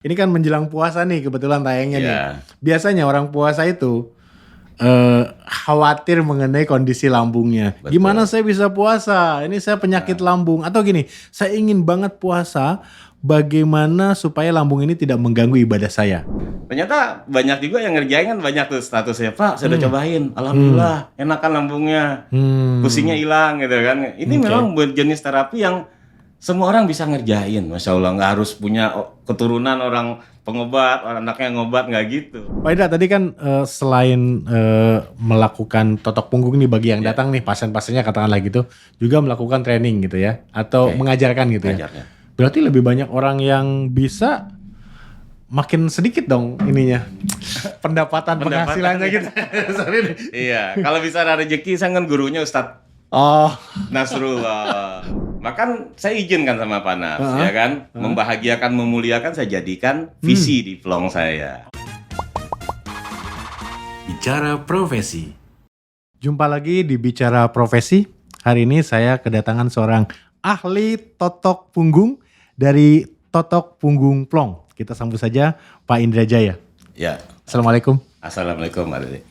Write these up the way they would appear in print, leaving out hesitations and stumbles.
Ini kan menjelang puasa nih kebetulan tayangnya nih. Iya. Biasanya orang puasa itu khawatir mengenai kondisi lambungnya. Betul. Gimana saya bisa puasa? Ini saya penyakit lambung. Atau gini, saya ingin banget puasa. Bagaimana supaya lambung ini tidak mengganggu ibadah saya? Ternyata banyak juga yang ngerjain kan, banyak tuh statusnya, Pak, saya udah cobain, alhamdulillah, enakan lambungnya, pusingnya hilang gitu kan. Ini memang buat jenis terapi yang semua orang bisa ngerjain, Masya Allah, nggak harus punya keturunan orang pengobat, orang anaknya ngobat, nggak gitu. Pak Indra, tadi kan selain melakukan totok punggung nih bagi yang datang nih, pasien-pasiennya katakanlah gitu, juga melakukan training gitu ya, atau mengajarkan gitu ya. Berarti lebih banyak orang yang bisa, makin sedikit dong ininya, pendapatan penghasilannya gitu. Iya, kalau bisa ada rezeki, saya kan gurunya Ustadz Nasrullah. Makan saya izinkan sama Pak Nas, ya kan, membahagiakan, memuliakan saya jadikan visi di vlog saya. Bicara Profesi. Jumpa lagi di Bicara Profesi. Hari ini saya kedatangan seorang ahli totok punggung dari Totok Punggung Plong. Kita sambut saja Pak Indra Jaya. Ya. Assalamualaikum. Assalamualaikum, Pak Dede.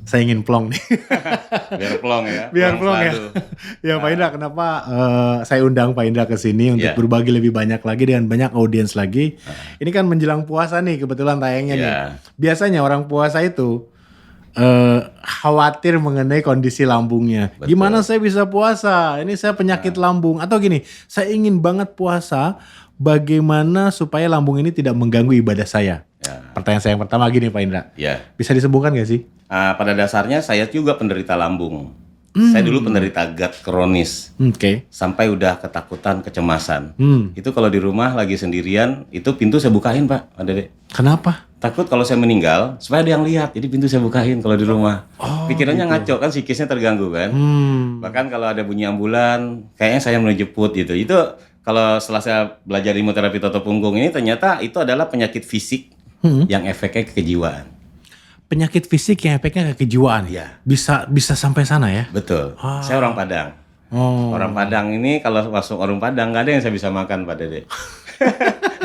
Saya ingin plong nih. Biar plong ya. Biar plong ya. Ya Pak Indra, kenapa saya undang Pak Indra ke sini untuk berbagi lebih banyak lagi dengan banyak audiens lagi. Ini kan menjelang puasa nih kebetulan tayangnya nih. Biasanya orang puasa itu khawatir mengenai kondisi lambungnya. Betul. Gimana saya bisa puasa? Ini saya penyakit lambung. Atau gini, saya ingin banget puasa. Bagaimana supaya lambung ini tidak mengganggu ibadah saya? Pertanyaan saya yang pertama gini Pak Indra. Bisa disembuhkan gak sih? Pada dasarnya saya juga penderita lambung. Saya dulu penderita GERD kronis. Sampai udah ketakutan, kecemasan. Itu kalau di rumah lagi sendirian, itu pintu saya bukain Pak Dede. Kenapa? Takut kalau saya meninggal, supaya ada yang lihat. Jadi pintu saya bukain kalau di rumah. Pikirannya ngaco kan, psikisnya terganggu kan. Bahkan kalau ada bunyi ambulan, kayaknya saya mau jemput gitu. Itu kalau setelah saya belajar ilmu terapi totok punggung ini, ternyata itu adalah penyakit fisik yang efeknya ke kejiwaan. Penyakit fisik yang efeknya ke kejiwaan? Iya. Bisa sampai sana ya? Betul. Saya orang Padang. Orang Padang ini kalau masuk orang Padang nggak ada yang saya bisa makan Pak Dede.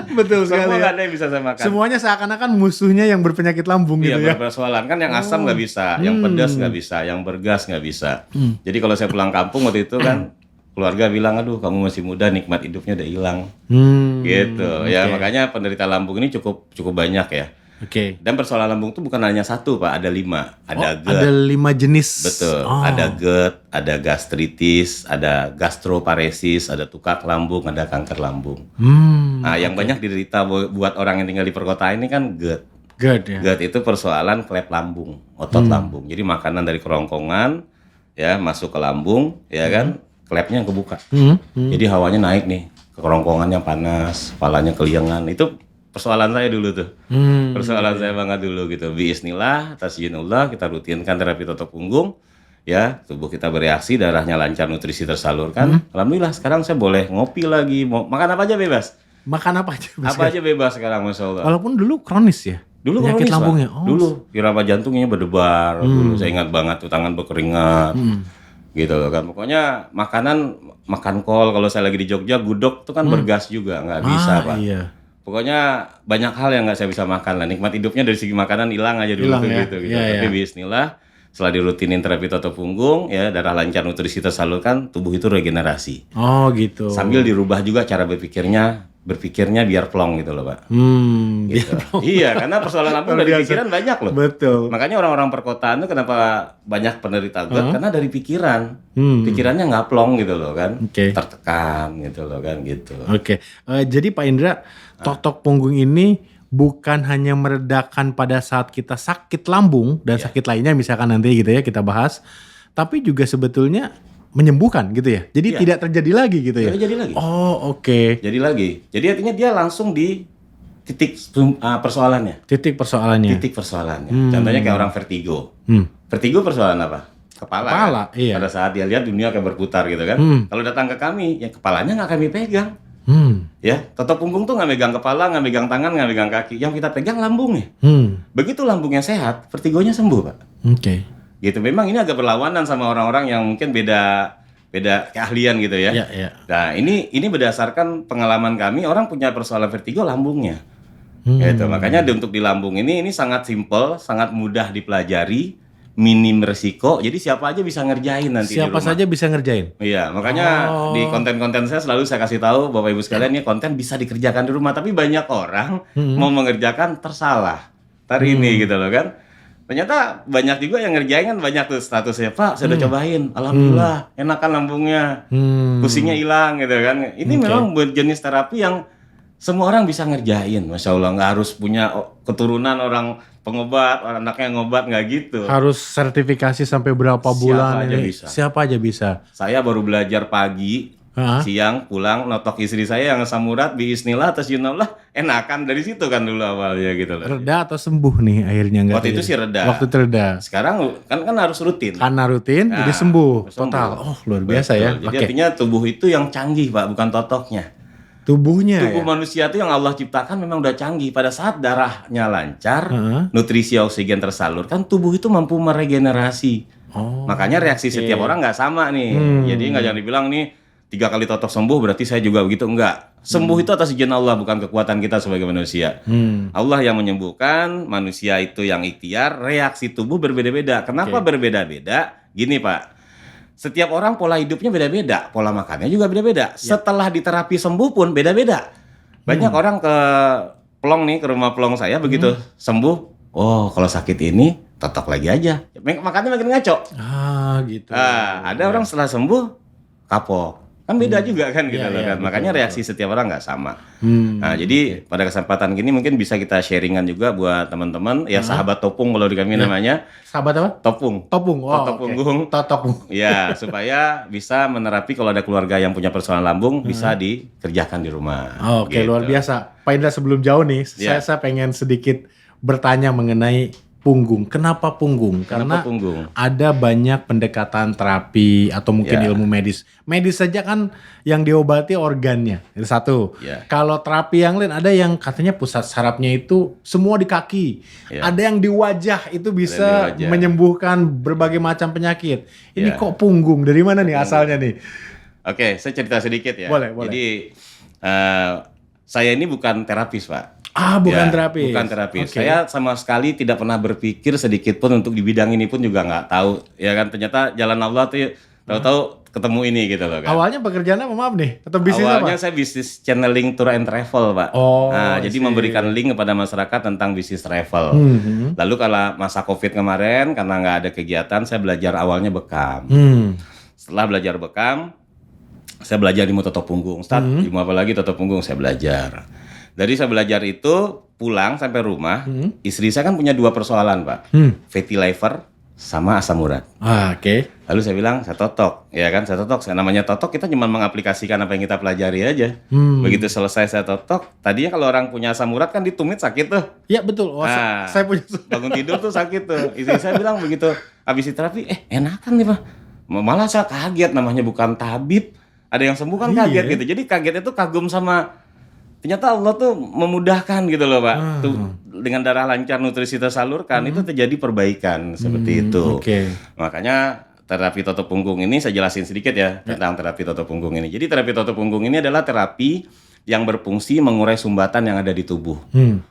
Betul sekali. Semua nggak ada yang bisa saya makan. Semuanya seakan-akan musuhnya yang berpenyakit lambung gitu ya? Iya, berpersoalan. Kan yang asam nggak bisa, yang pedas nggak bisa, yang bergas nggak bisa. Jadi kalau saya pulang kampung waktu itu kan, keluarga bilang, aduh kamu masih muda, nikmat hidupnya udah hilang. Gitu. Ya makanya penderita lambung ini cukup banyak ya. Dan persoalan lambung itu bukan hanya satu Pak, ada 5. Ada GERD. Ada 5 jenis. Betul. Ada GERD, ada gastritis, ada gastroparesis, ada tukak lambung, ada kanker lambung. Nah, yang banyak diderita buat orang yang tinggal di perkotaan ini kan GERD. GERD itu persoalan klep lambung, otot lambung. Jadi makanan dari kerongkongan ya masuk ke lambung, ya kan, klepnya yang kebuka. Jadi hawanya naik nih, ke kerongkongannya panas, kepalanya keliengan. Itu persoalan saya dulu tuh. Persoalan saya banget dulu gitu. Bismillah, atas izin Allah kita rutinkan terapi totok punggung. Ya, tubuh kita bereaksi, darahnya lancar, nutrisi tersalurkan. Alhamdulillah sekarang saya boleh ngopi lagi, mau makan apa aja bebas. Makan apa aja bebas? Apa aja bebas sekarang, Masya Allah. Walaupun dulu kronis ya? Dulu penyakit kronis, lambungnya. Dulu irama jantungnya berdebar. Dulu saya ingat banget tuh tangan berkeringat. Gitu loh kan. Pokoknya makan kol kalau saya lagi di Jogja, gudeg itu kan bergas juga, nggak bisa Pak. Iya. Pokoknya banyak hal yang nggak saya bisa makan lah. Nikmat hidupnya dari segi makanan hilang aja dulu tuh gitu. Tapi bismillah, setelah dirutinin terapi totok punggung, ya darah lancar, nutrisi tersalurkan, tubuh itu regenerasi. Gitu. Sambil dirubah juga cara berpikirnya biar plong gitu loh Pak. Gitu. Iya, karena persoalan lambung dari pikiran banyak loh. Betul. Makanya orang-orang perkotaan itu kenapa banyak penderita GERD, karena dari pikiran. Pikirannya nggak plong gitu loh kan. Tertekan gitu loh kan gitu. Jadi Pak Indra, totok punggung ini bukan hanya meredakan pada saat kita sakit lambung dan sakit lainnya misalkan nanti gitu ya kita bahas, tapi juga sebetulnya menyembuhkan gitu ya. Jadi tidak terjadi lagi gitu ya. Jadi lagi. Jadi lagi. Jadi artinya dia langsung di titik persoalannya. Titik persoalannya. Contohnya kayak orang vertigo. Vertigo persoalan apa? Kepala. Iya. Pada saat dia lihat dunia kayak berputar gitu kan. Kalau datang ke kami, ya kepalanya nggak kami pegang. Ya, totok punggung tuh nggak megang kepala, nggak megang tangan, nggak megang kaki. Yang kita pegang lambungnya. Begitu lambungnya sehat, vertigonya sembuh Pak. Gitu. Memang ini agak berlawanan sama orang-orang yang mungkin beda beda keahlian gitu ya. Nah, ini berdasarkan pengalaman kami, orang punya persoalan vertigo lambungnya. Gitu. Makanya untuk di lambung ini sangat simpel, sangat mudah dipelajari, minim resiko. Jadi siapa aja bisa ngerjain nanti di rumah. Siapa saja bisa ngerjain. Iya, makanya di konten-konten saya selalu saya kasih tahu Bapak Ibu sekalian, ini konten bisa dikerjakan di rumah, tapi banyak orang mau mengerjakan tersalah. Ini gitu loh kan. Ternyata banyak juga yang ngerjain kan, banyak tuh statusnya, Pak, saya udah cobain, alhamdulillah, enakan lambungnya, pusingnya hilang gitu kan. Ini memang jenis terapi yang semua orang bisa ngerjain, Masya Allah, nggak harus punya keturunan orang pengobat, orang anaknya ngobat, nggak gitu. Harus sertifikasi sampai berapa bulan? Siapa aja bisa. Siapa aja bisa. Saya baru belajar pagi, siang pulang, notok istri saya yang samurat, biiznillah, atas yunallah, enakan dari situ kan dulu awalnya gitu loh. Reda atau sembuh nih akhirnya nggak? Waktu itu sih reda. Waktu itu reda. Sekarang kan harus rutin. Karena rutin, jadi sembuh total. Oh, luar biasa. Betul. Ya. Jadi artinya tubuh itu yang canggih, Pak, bukan totoknya. Tubuh manusia itu yang Allah ciptakan memang udah canggih. Pada saat darahnya lancar, nutrisi oksigen tersalurkan, tubuh itu mampu meregenerasi. Makanya reaksi setiap orang nggak sama nih. Jadi jangan dibilang nih 3 kali totok sembuh berarti saya juga begitu, enggak. Sembuh itu atas izin Allah, bukan kekuatan kita sebagai manusia. Allah yang menyembuhkan, manusia itu yang ikhtiar. Reaksi tubuh berbeda-beda. Kenapa berbeda-beda? Gini Pak, setiap orang pola hidupnya beda-beda, pola makannya juga beda-beda. Setelah diterapi sembuh pun beda-beda. Banyak orang ke Plong nih, ke rumah Plong saya, begitu sembuh, oh kalau sakit ini totok lagi aja, makannya makin ngaco. Gitu. Ada orang setelah sembuh kapok. Kan beda juga kan gitu loh kan. Makanya reaksi setiap orang nggak sama. Nah, jadi pada kesempatan gini mungkin bisa kita sharingan juga buat teman-teman ya, sahabat topung kalau di kami namanya. Sahabat apa? Topung. Totok punggung. Ya, supaya bisa menerapi kalau ada keluarga yang punya persoalan lambung bisa dikerjakan di rumah. Oke, luar biasa. Pak Indra, sebelum jauh nih, saya pengen sedikit bertanya mengenai punggung. Kenapa punggung? Karena ada banyak pendekatan terapi atau mungkin ilmu medis. Medis saja kan yang diobati organnya. Itu satu. Kalau terapi yang lain ada yang katanya pusat sarafnya itu semua di kaki. Ada yang di wajah itu bisa menyembuhkan berbagai macam penyakit. Ini kok punggung? Dari mana nih asalnya nih? Oke, saya cerita sedikit ya. Boleh. Jadi saya ini bukan terapis, Pak. Bukan terapis. Bukan terapis. Saya sama sekali tidak pernah berpikir sedikit pun untuk di bidang ini pun juga nggak tahu. Ya kan, ternyata jalan Allah tuh tahu-tahu ketemu ini gitu loh kan. Awalnya pekerjaannya maaf nih? Atau bisnis apa? Awalnya saya bisnis channeling tour and travel, Pak. Jadi memberikan link kepada masyarakat tentang bisnis travel. Lalu kalau masa Covid kemarin, karena nggak ada kegiatan, saya belajar awalnya bekam. Setelah belajar bekam, saya belajar ilmu totok punggung. Ilmu apa lagi totok punggung saya belajar. Dari saya belajar itu, pulang sampai rumah, istri saya kan punya 2 persoalan, Pak. Fatty liver sama asam urat. Lalu saya bilang, saya totok. Ya kan, saya totok. Namanya totok, kita cuma mengaplikasikan apa yang kita pelajari aja. Begitu selesai saya totok, tadinya kalau orang punya asam urat kan ditumit sakit tuh. Iya, betul. Saya punya. Bangun tidur tuh sakit tuh. Istri saya bilang begitu, habis terapi, enakan nih, Pak. Malah saya kaget, namanya bukan tabib. Ada yang sembuh kan kaget gitu. Jadi kaget itu kagum sama... Ternyata Allah tuh memudahkan gitu loh, Pak. Tuh dengan darah lancar, nutrisi tersalurkan, itu terjadi perbaikan seperti itu. Makanya terapi totok punggung ini saya jelasin sedikit ya tentang terapi totok punggung ini. Jadi terapi totok punggung ini adalah terapi yang berfungsi mengurai sumbatan yang ada di tubuh.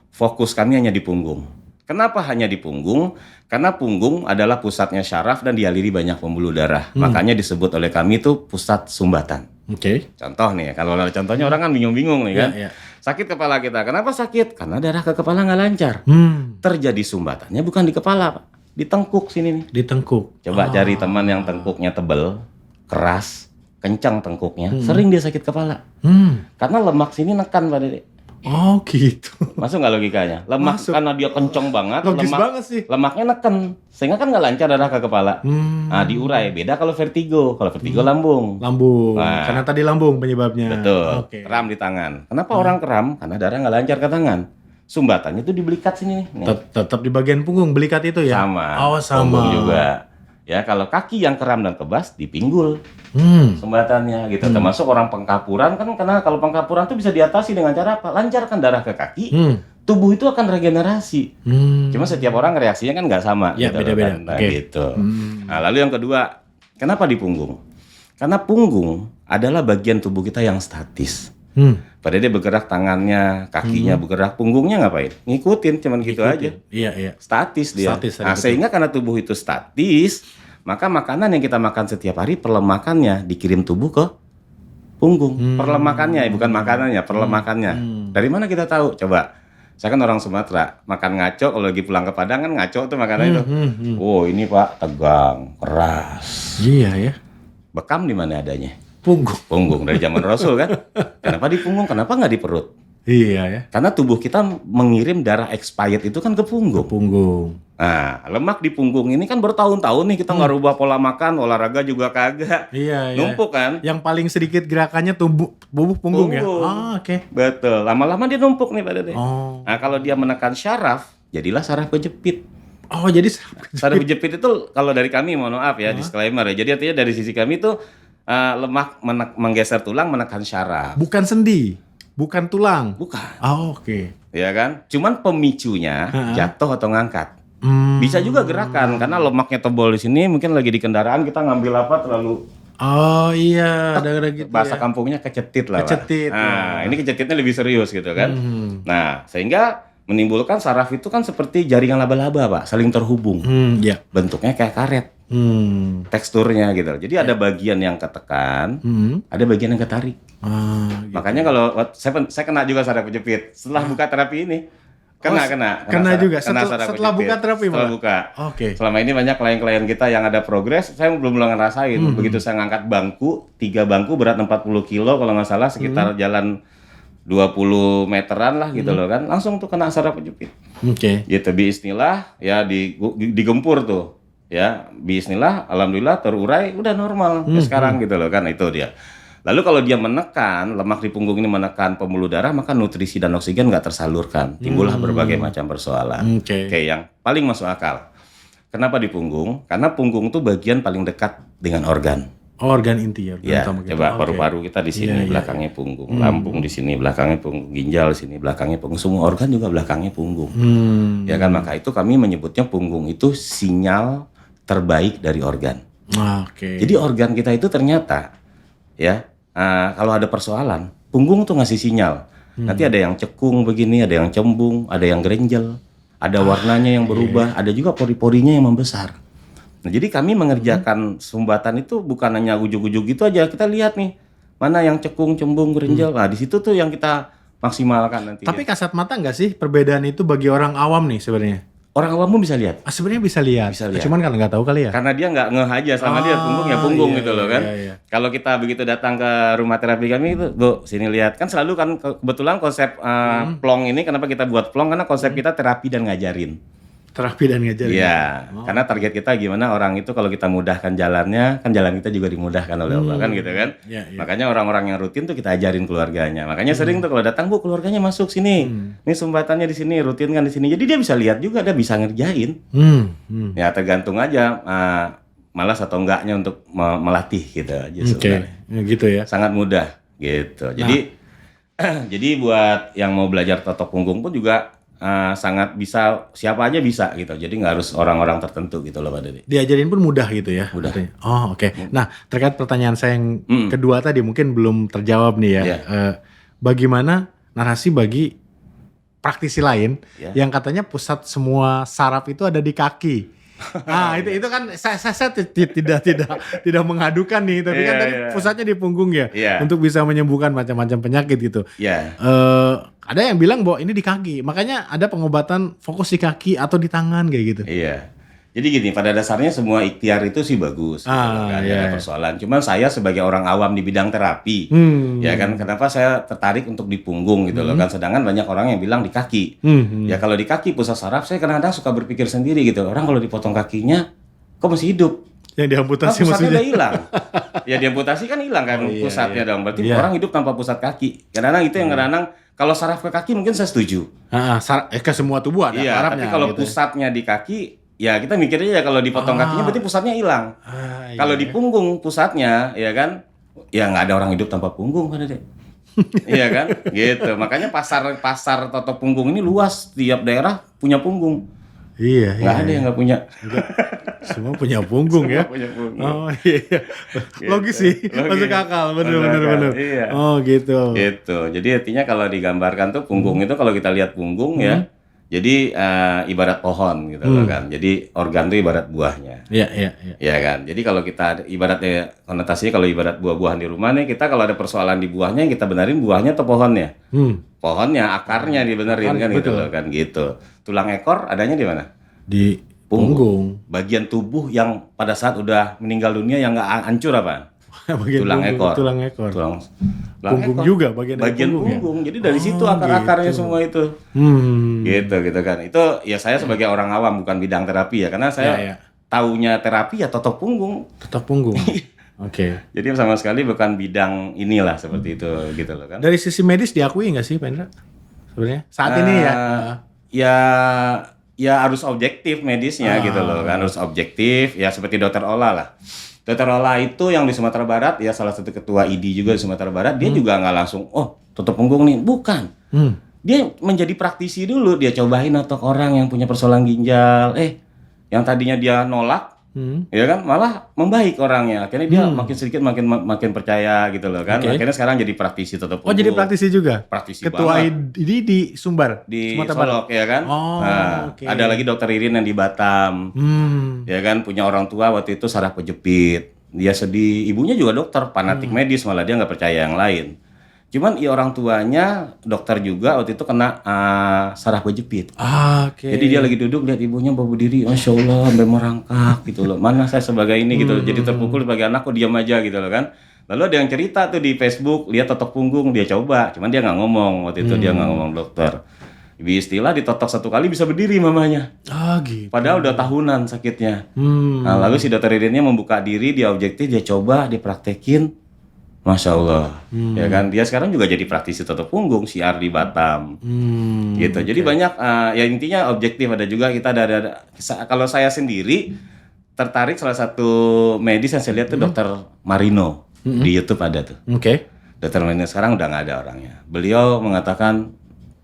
Fokus kami hanya di punggung. Kenapa hanya di punggung? Karena punggung adalah pusatnya syaraf dan dialiri banyak pembuluh darah. Makanya disebut oleh kami itu pusat sumbatan. Contoh nih, kalau ada contohnya orang kan bingung-bingung nih kan. Sakit kepala kita, kenapa sakit? Karena darah ke kepala nggak lancar. Terjadi sumbatannya bukan di kepala, Pak. Di tengkuk sini nih. Di tengkuk. Coba cari teman yang tengkuknya tebel, keras, kencang tengkuknya, sering dia sakit kepala. Karena lemak sini nekan, Pak Dede. Gitu. Masuk nggak logikanya? Lemak karena dia kencang banget, banget sih. Lemaknya neken, sehingga kan nggak lancar darah ke kepala. Nah, diurai. Beda kalau vertigo. Kalau vertigo lambung. Nah, karena tadi lambung penyebabnya. Betul. Kram di tangan. Kenapa orang kram? Karena darah nggak lancar ke tangan. Sumbatannya itu di belikat sini nih. Tetap di bagian punggung, belikat itu ya? Sama. Sama. Punggung juga. Ya, kalau kaki yang kram dan kebas di pinggul. Sumbatannya gitu. Termasuk orang pengkapuran kan, karena kalau pengkapuran itu bisa diatasi dengan cara apa? Lancarkan darah ke kaki. Tubuh itu akan regenerasi. Cuma setiap orang reaksinya kan nggak sama. Ya, gitu, beda-beda. Gitu. Nah, lalu yang kedua, kenapa di punggung? Karena punggung adalah bagian tubuh kita yang statis. Pada dia bergerak tangannya, kakinya bergerak, punggungnya ngapain? Ngikutin, cuman gitu aja. Iya. Statis dia. Statis, nah, sehingga karena tubuh itu statis, maka makanan yang kita makan setiap hari perlemakannya dikirim tubuh ke punggung. Perlemakannya, bukan makanannya, perlemakannya. Dari mana kita tahu? Coba. Saya kan orang Sumatera, makan ngaco kalau lagi pulang ke Padang kan ngaco tuh makanannya itu. Oh, ini Pak tegang, keras. Iya ya. Bekam di mana adanya? Punggung Dari zaman Rasul kan. Kenapa di punggung? Kenapa nggak di perut? Iya ya. Karena tubuh kita mengirim darah expired itu kan ke punggung. Nah, lemak di punggung ini kan bertahun-tahun nih kita nggak rubah pola makan, olahraga juga kagak. Iya. Numpuk kan? Yang paling sedikit gerakannya tubuh punggung ya. Oke. Betul. Lama-lama dia numpuk nih pada dia. Nah, kalau dia menekan syaraf, jadilah saraf kejepit. Oh, jadi saraf kejepit itu kalau dari kami, mohon maaf ya, disclaimer ya. Jadi artinya dari sisi kami itu lemak menggeser tulang menekan syaraf. Bukan sendi, bukan tulang. Bukan. Oh, oke. Ya kan? Cuman pemicunya jatuh atau ngangkat. Bisa juga gerakan karena lemaknya tebal di sini, mungkin lagi di kendaraan kita ngambil apa terlalu. Oh iya, ada gitu. Bahasa kampungnya kecetit lah. Kecetit. Nah, ini kecetitnya lebih serius gitu kan. Nah, sehingga menimbulkan saraf itu kan seperti jaringan laba-laba, Pak, saling terhubung. Iya. Bentuknya kayak karet. Teksturnya gitu. Jadi ada bagian yang ketekan, ada bagian yang ketarik. Gitu. Makanya kalau saya kena juga saraf kejepit setelah buka terapi ini. Kena juga setelah buka terapi. Setelah buka. Oke. Selama ini banyak klien-klien kita yang ada progres, saya belum ngerasain. Begitu saya ngangkat bangku, 3 bangku berat 40 kilo kalau nggak salah, sekitar jalan 20 meteran lah gitu loh kan, langsung tuh kena saraf kejepit. Oke. Gitu, bismillah ya digempur tuh. Ya, bismillah, alhamdulillah terurai, udah normal sekarang gitu loh kan, itu dia. Lalu kalau dia menekan, lemak di punggung ini menekan pembuluh darah, maka nutrisi dan oksigen nggak tersalurkan. Timbullah berbagai macam persoalan. Kayak yang paling masuk akal. Kenapa di punggung? Karena punggung itu bagian paling dekat dengan organ. Organ inti ya. Ya, coba paru-paru kita di sini, belakangnya punggung. Lambung di sini, belakangnya punggung. Ginjal di sini, belakangnya punggung. Semua organ juga belakangnya punggung. Ya kan, maka itu kami menyebutnya punggung itu sinyal terbaik dari organ. Jadi organ kita itu ternyata ya kalau ada persoalan, punggung tuh ngasih sinyal. Nanti ada yang cekung begini, ada yang cembung, ada yang gerenjel, ada warnanya yang berubah, ada juga pori-porinya yang membesar. Nah, jadi kami mengerjakan sumbatan itu bukan hanya ujuk-ujuk gitu aja. Kita lihat nih mana yang cekung, cembung, gerenjel. Nah, di situ tuh yang kita maksimalkan nanti. Tapi kasat mata nggak sih perbedaan itu bagi orang awam nih sebenarnya? Orang awam pun bisa lihat. Sebenarnya bisa lihat. Cuman kan nggak tahu kali ya. Karena dia nggak ngeh aja sama dia punggung ya punggung gitu loh kan. Kalau kita begitu datang ke rumah terapi kami itu, Bu, sini lihat. Kan selalu kan kebetulan konsep plong ini kenapa kita buat plong, karena konsep kita terapi dan ngajarin. Iya, karena target kita gimana orang itu kalau kita mudahkan jalannya, kan jalan kita juga dimudahkan oleh Allah kan gitu kan. Makanya orang-orang yang rutin tuh kita ajarin keluarganya. Makanya sering tuh kalau datang, Bu, keluarganya masuk sini. Ini sumbatannya di sini, rutin kan di sini. Jadi dia bisa lihat juga, dia bisa ngerjain. Ya tergantung aja malas atau enggaknya untuk melatih gitu aja sebenarnya. Gitu ya. Sangat mudah gitu. Jadi jadi buat yang mau belajar totok punggung pun juga sangat bisa, siapa aja bisa gitu. Jadi nggak harus orang-orang tertentu gitu loh Pak Dede. Diajarin pun mudah gitu ya? Mudah. Oh oke. Nah terkait pertanyaan saya yang kedua tadi mungkin belum terjawab nih ya. Bagaimana narasi bagi praktisi lain yang katanya pusat semua saraf itu ada di kaki? Nah itu kan saya tidak mengadukan nih, tapi kan tadi pusatnya di punggung ya, untuk bisa menyembuhkan macam-macam penyakit gitu. Ada yang bilang bahwa ini di kaki, makanya ada pengobatan fokus di kaki atau di tangan kayak gitu. Iya. Jadi gini, pada dasarnya semua ikhtiar itu sih bagus, nggak ada persoalan. Cuman saya sebagai orang awam di bidang terapi, ya kan, kenapa saya tertarik untuk di punggung gitu loh kan. Sedangkan banyak orang yang bilang di kaki. Ya kalau di kaki pusat saraf, saya kadang-kadang suka berpikir sendiri gitu. Orang kalau dipotong kakinya, kok masih hidup? Yang diamputasi pusatnya udah hilang. Ya diamputasi kan hilang kan pusatnya dong. Berarti orang hidup tanpa pusat kaki. Kadang-kadang itu yang kadang-kadang kalau saraf ke kaki mungkin saya setuju. Ke semua tubuh ada sarafnya. Tapi kalau gitu pusatnya di kaki, ya kita mikirnya ya kalau dipotong kakinya berarti pusatnya hilang. Kalau di punggung pusatnya, ya kan, ya nggak ada orang hidup tanpa punggung kan Dede. Iya kan, gitu. Makanya pasar totok punggung ini luas, tiap daerah punya punggung. Iya. Nggak ada yang nggak punya. Semua punya punggung ya. Semua punya punggung. Oh iya. Logis sih. Masuk akal. Bener. Iya. Oh gitu. Gitu. Jadi artinya kalau digambarkan tuh punggung itu kalau kita lihat punggung ya. Jadi ibarat pohon gitu loh kan. Jadi organ itu ibarat buahnya. Iya. Ya kan. Jadi kalau kita ibaratnya konotasinya kalau ibarat buah-buahan di rumah nih, kita kalau ada persoalan di buahnya kita benerin buahnya atau pohonnya? Pohonnya, akarnya dibenerin kan gitu loh kan gitu. Tulang ekor adanya di mana? Di punggung. Bagian tubuh yang pada saat udah meninggal dunia yang nggak hancur apa? Tulang ekor. Tulang punggung ekor. Juga bagian punggung. Jadi dari situ akar-akarnya semua itu. Gitu kan. Itu ya saya sebagai orang awam bukan bidang terapi ya, karena saya taunya terapi ya totok punggung. Totok punggung. Oke. Jadi sama sekali bukan bidang inilah seperti itu gitu loh kan. Dari sisi medis diakui nggak sih Pak Indra? Sebenarnya saat ini ya. Ya harus objektif medisnya gitu loh kan, harus objektif ya seperti Dokter Ola lah. Dokter Ola itu yang di Sumatera Barat ya salah satu ketua ID juga di Sumatera Barat, dia juga nggak langsung tutup punggung nih, bukan. Dia menjadi praktisi dulu, dia cobain otak orang yang punya persoalan ginjal, yang tadinya dia nolak, ya kan malah membaik orangnya. Akhirnya dia makin sedikit makin percaya gitu loh kan. Akhirnya sekarang jadi praktisi tutup punggung. Oh jadi praktisi juga? Praktisi ketua banget. ID di Sumbar? Di Sumatera Solok ya kan. Ada lagi Dokter Irin yang di Batam. Ya kan punya orang tua waktu itu saraf kejepit. Dia sedih, ibunya juga dokter, fanatik medis, malah dia nggak percaya yang lain. Cuman orang tuanya dokter juga waktu itu kena saraf kejepit. Jadi dia lagi duduk lihat ibunya bawa berdiri, Masya Allah sampai merangkak gitu loh. Mana saya sebagai ini gitu, jadi terpukul sebagai anak kok diam aja gitu loh kan. Lalu ada yang cerita tuh di Facebook, lihat totok punggung, dia coba, cuman dia nggak ngomong waktu itu, dia nggak ngomong dokter. Istilah ditotok 1 kali bisa berdiri mamanya. Gitu. Padahal udah tahunan sakitnya. Nah, lalu si dokter Irinnya membuka diri, dia objektif, dia coba, dia praktekin. Masya Allah. Ya kan, dia sekarang juga jadi praktisi totok punggung, siar di Batam. Gitu. Jadi banyak, ya intinya objektif. Ada juga kita ada kalau saya sendiri tertarik salah satu medis yang saya lihat tuh Dokter Marino. Di YouTube ada tuh. Dokter Marino sekarang udah nggak ada orangnya. Beliau mengatakan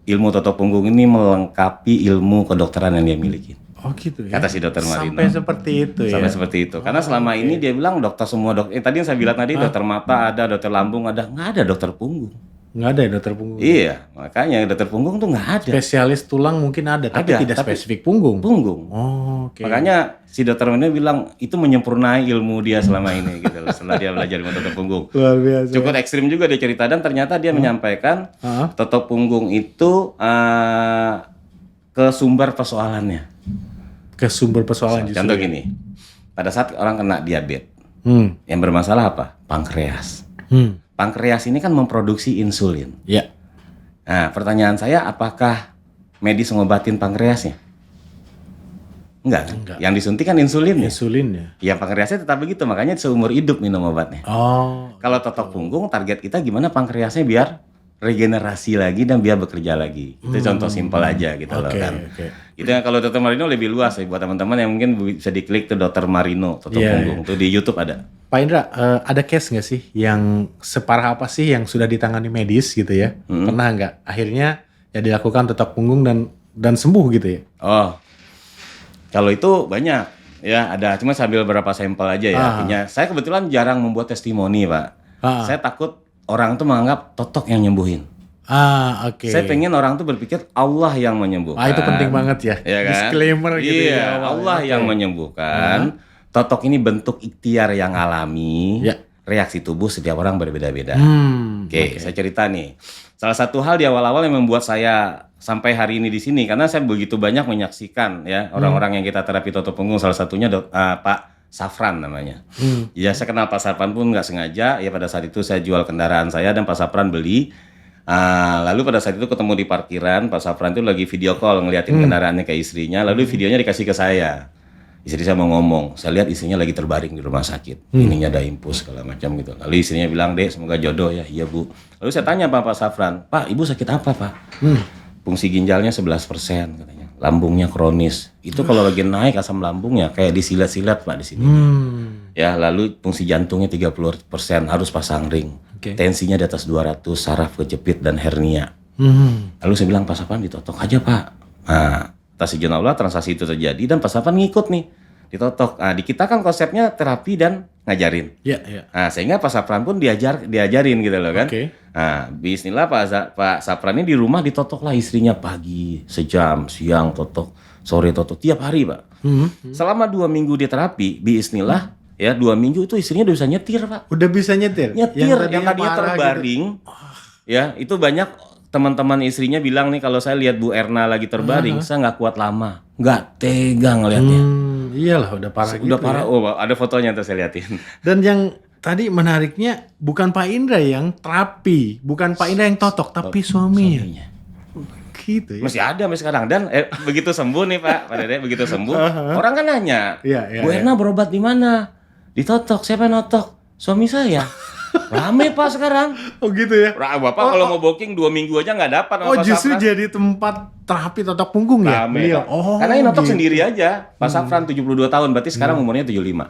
ilmu totok punggung ini melengkapi ilmu kedokteran yang dia miliki. Oh gitu ya. Kata si Dokter Marino. Sampai seperti itu ya. Sampai seperti itu. Karena selama ini dia bilang dokter semua tadi yang saya bilang tadi dokter mata ada, dokter lambung ada, nggak ada dokter punggung. Nggak ada ya dokter punggung? Iya, makanya dokter punggung tuh nggak ada. Spesialis tulang mungkin ada, tapi tidak spesifik punggung. Makanya si dokter Marino bilang itu menyempurnai ilmu dia selama ini gitu loh. Setelah dia belajar ilmu totok punggung. Luar biasa. Cukup ekstrim juga dia cerita dan ternyata dia menyampaikan totok punggung itu ke sumber persoalannya. Ke sumber persoalan justru. Contoh gini, pada saat orang kena diabetes, yang bermasalah apa? Pankreas. Pankreas ini kan memproduksi insulin. Ya. Nah, pertanyaan saya, apakah medis ngobatin pankreasnya? Enggak. Yang disuntik kan insulinnya. Ya pankreasnya tetap begitu, makanya seumur hidup minum obatnya. Kalau totok punggung, target kita gimana pankreasnya biar regenerasi lagi dan biar bekerja lagi. Itu contoh simpel aja gitu loh kan. Itu yang kalau Dokter Marino lebih luas ya buat teman-teman yang mungkin bisa diklik tuh Dokter Marino totok punggung tuh di YouTube ada. Pak Indra, ada case nggak sih yang separah apa sih yang sudah ditangani medis gitu ya? Pernah nggak? Akhirnya ya dilakukan totok punggung dan sembuh gitu ya? Kalau itu banyak ya ada. Cuma sambil beberapa sampel aja ya. Artinya saya kebetulan jarang membuat testimoni Pak. Saya takut orang tuh menganggap totok yang nyembuhin. Saya pengen orang tuh berpikir Allah yang menyembuhkan. Itu penting banget ya. Kan? Disclaimer gitu ya. Allah yang menyembuhkan. Totok ini bentuk ikhtiar yang alami. Reaksi tubuh setiap orang berbeda-beda. Saya cerita nih. Salah satu hal di awal-awal yang membuat saya sampai hari ini di sini karena saya begitu banyak menyaksikan ya orang-orang yang kita terapi totok punggung, salah satunya Pak Safran namanya. Ya saya kenal Pak Safran pun nggak sengaja ya, pada saat itu saya jual kendaraan saya dan Pak Safran beli. Lalu pada saat itu ketemu di parkiran, Pak Safran itu lagi video call ngeliatin kendaraannya ke istrinya, lalu videonya dikasih ke saya. Istri saya mau ngomong, saya lihat istrinya lagi terbaring di rumah sakit, ininya ada impus segala macam gitu. Lalu istrinya bilang, Dek semoga jodoh ya. Iya Bu. Lalu saya tanya Pak Safran, Pak ibu sakit apa Pak? Fungsi ginjalnya 11% katanya, lambungnya kronis. Itu kalau lagi naik asam lambungnya kayak disilat-silat Pak di sini. Ya lalu fungsi jantungnya 30% harus pasang ring. Tensinya di atas 200, saraf kejepit dan hernia. Lalu saya bilang Pak Safran ditotok aja Pak. Nah atas izin Allah transaksi itu terjadi dan Pak Safran ngikut nih ditotok. Nah, di kita kan konsepnya terapi dan ngajarin. Iya. Nah, sehingga Pak Safran pun diajarin gitu loh kan. Oke. Nah, bismillah Pak Safran ini di rumah ditotok lah istrinya pagi sejam, siang totok, sore totok, tiap hari Pak. Selama 2 minggu dia terapi, bismillah ya 2 minggu itu istrinya udah bisa nyetir Pak. Udah bisa nyetir? Yang tadinya terbaring, gitu. Ya itu banyak teman-teman istrinya bilang nih kalau saya lihat Bu Erna lagi terbaring, saya nggak kuat lama, nggak tega ngelihatnya. Iyalah udah parah Udah gitu parah, ya. oh ada fotonya tuh saya liatin. Dan yang tadi menariknya bukan Pak Indra yang terapi, bukan Pak Indra yang totok, tapi suaminya. Gitu ya. Masih ada sampai sekarang dan begitu sembuh nih Pak Dede, begitu sembuh orang kan nanya, Iya, Bu Erna berobat di mana? Ditotok, siapa yang notok? Suami saya. Rame Pak sekarang. Oh gitu ya. Bapak kalau mau booking 2 minggu aja nggak dapat. Oh justru jadi tempat terapi totok punggung ya? Rame. Iya. Oh, karena yang notok gitu. sendiri aja. Pak Safran 72 tahun, berarti sekarang umurnya 75.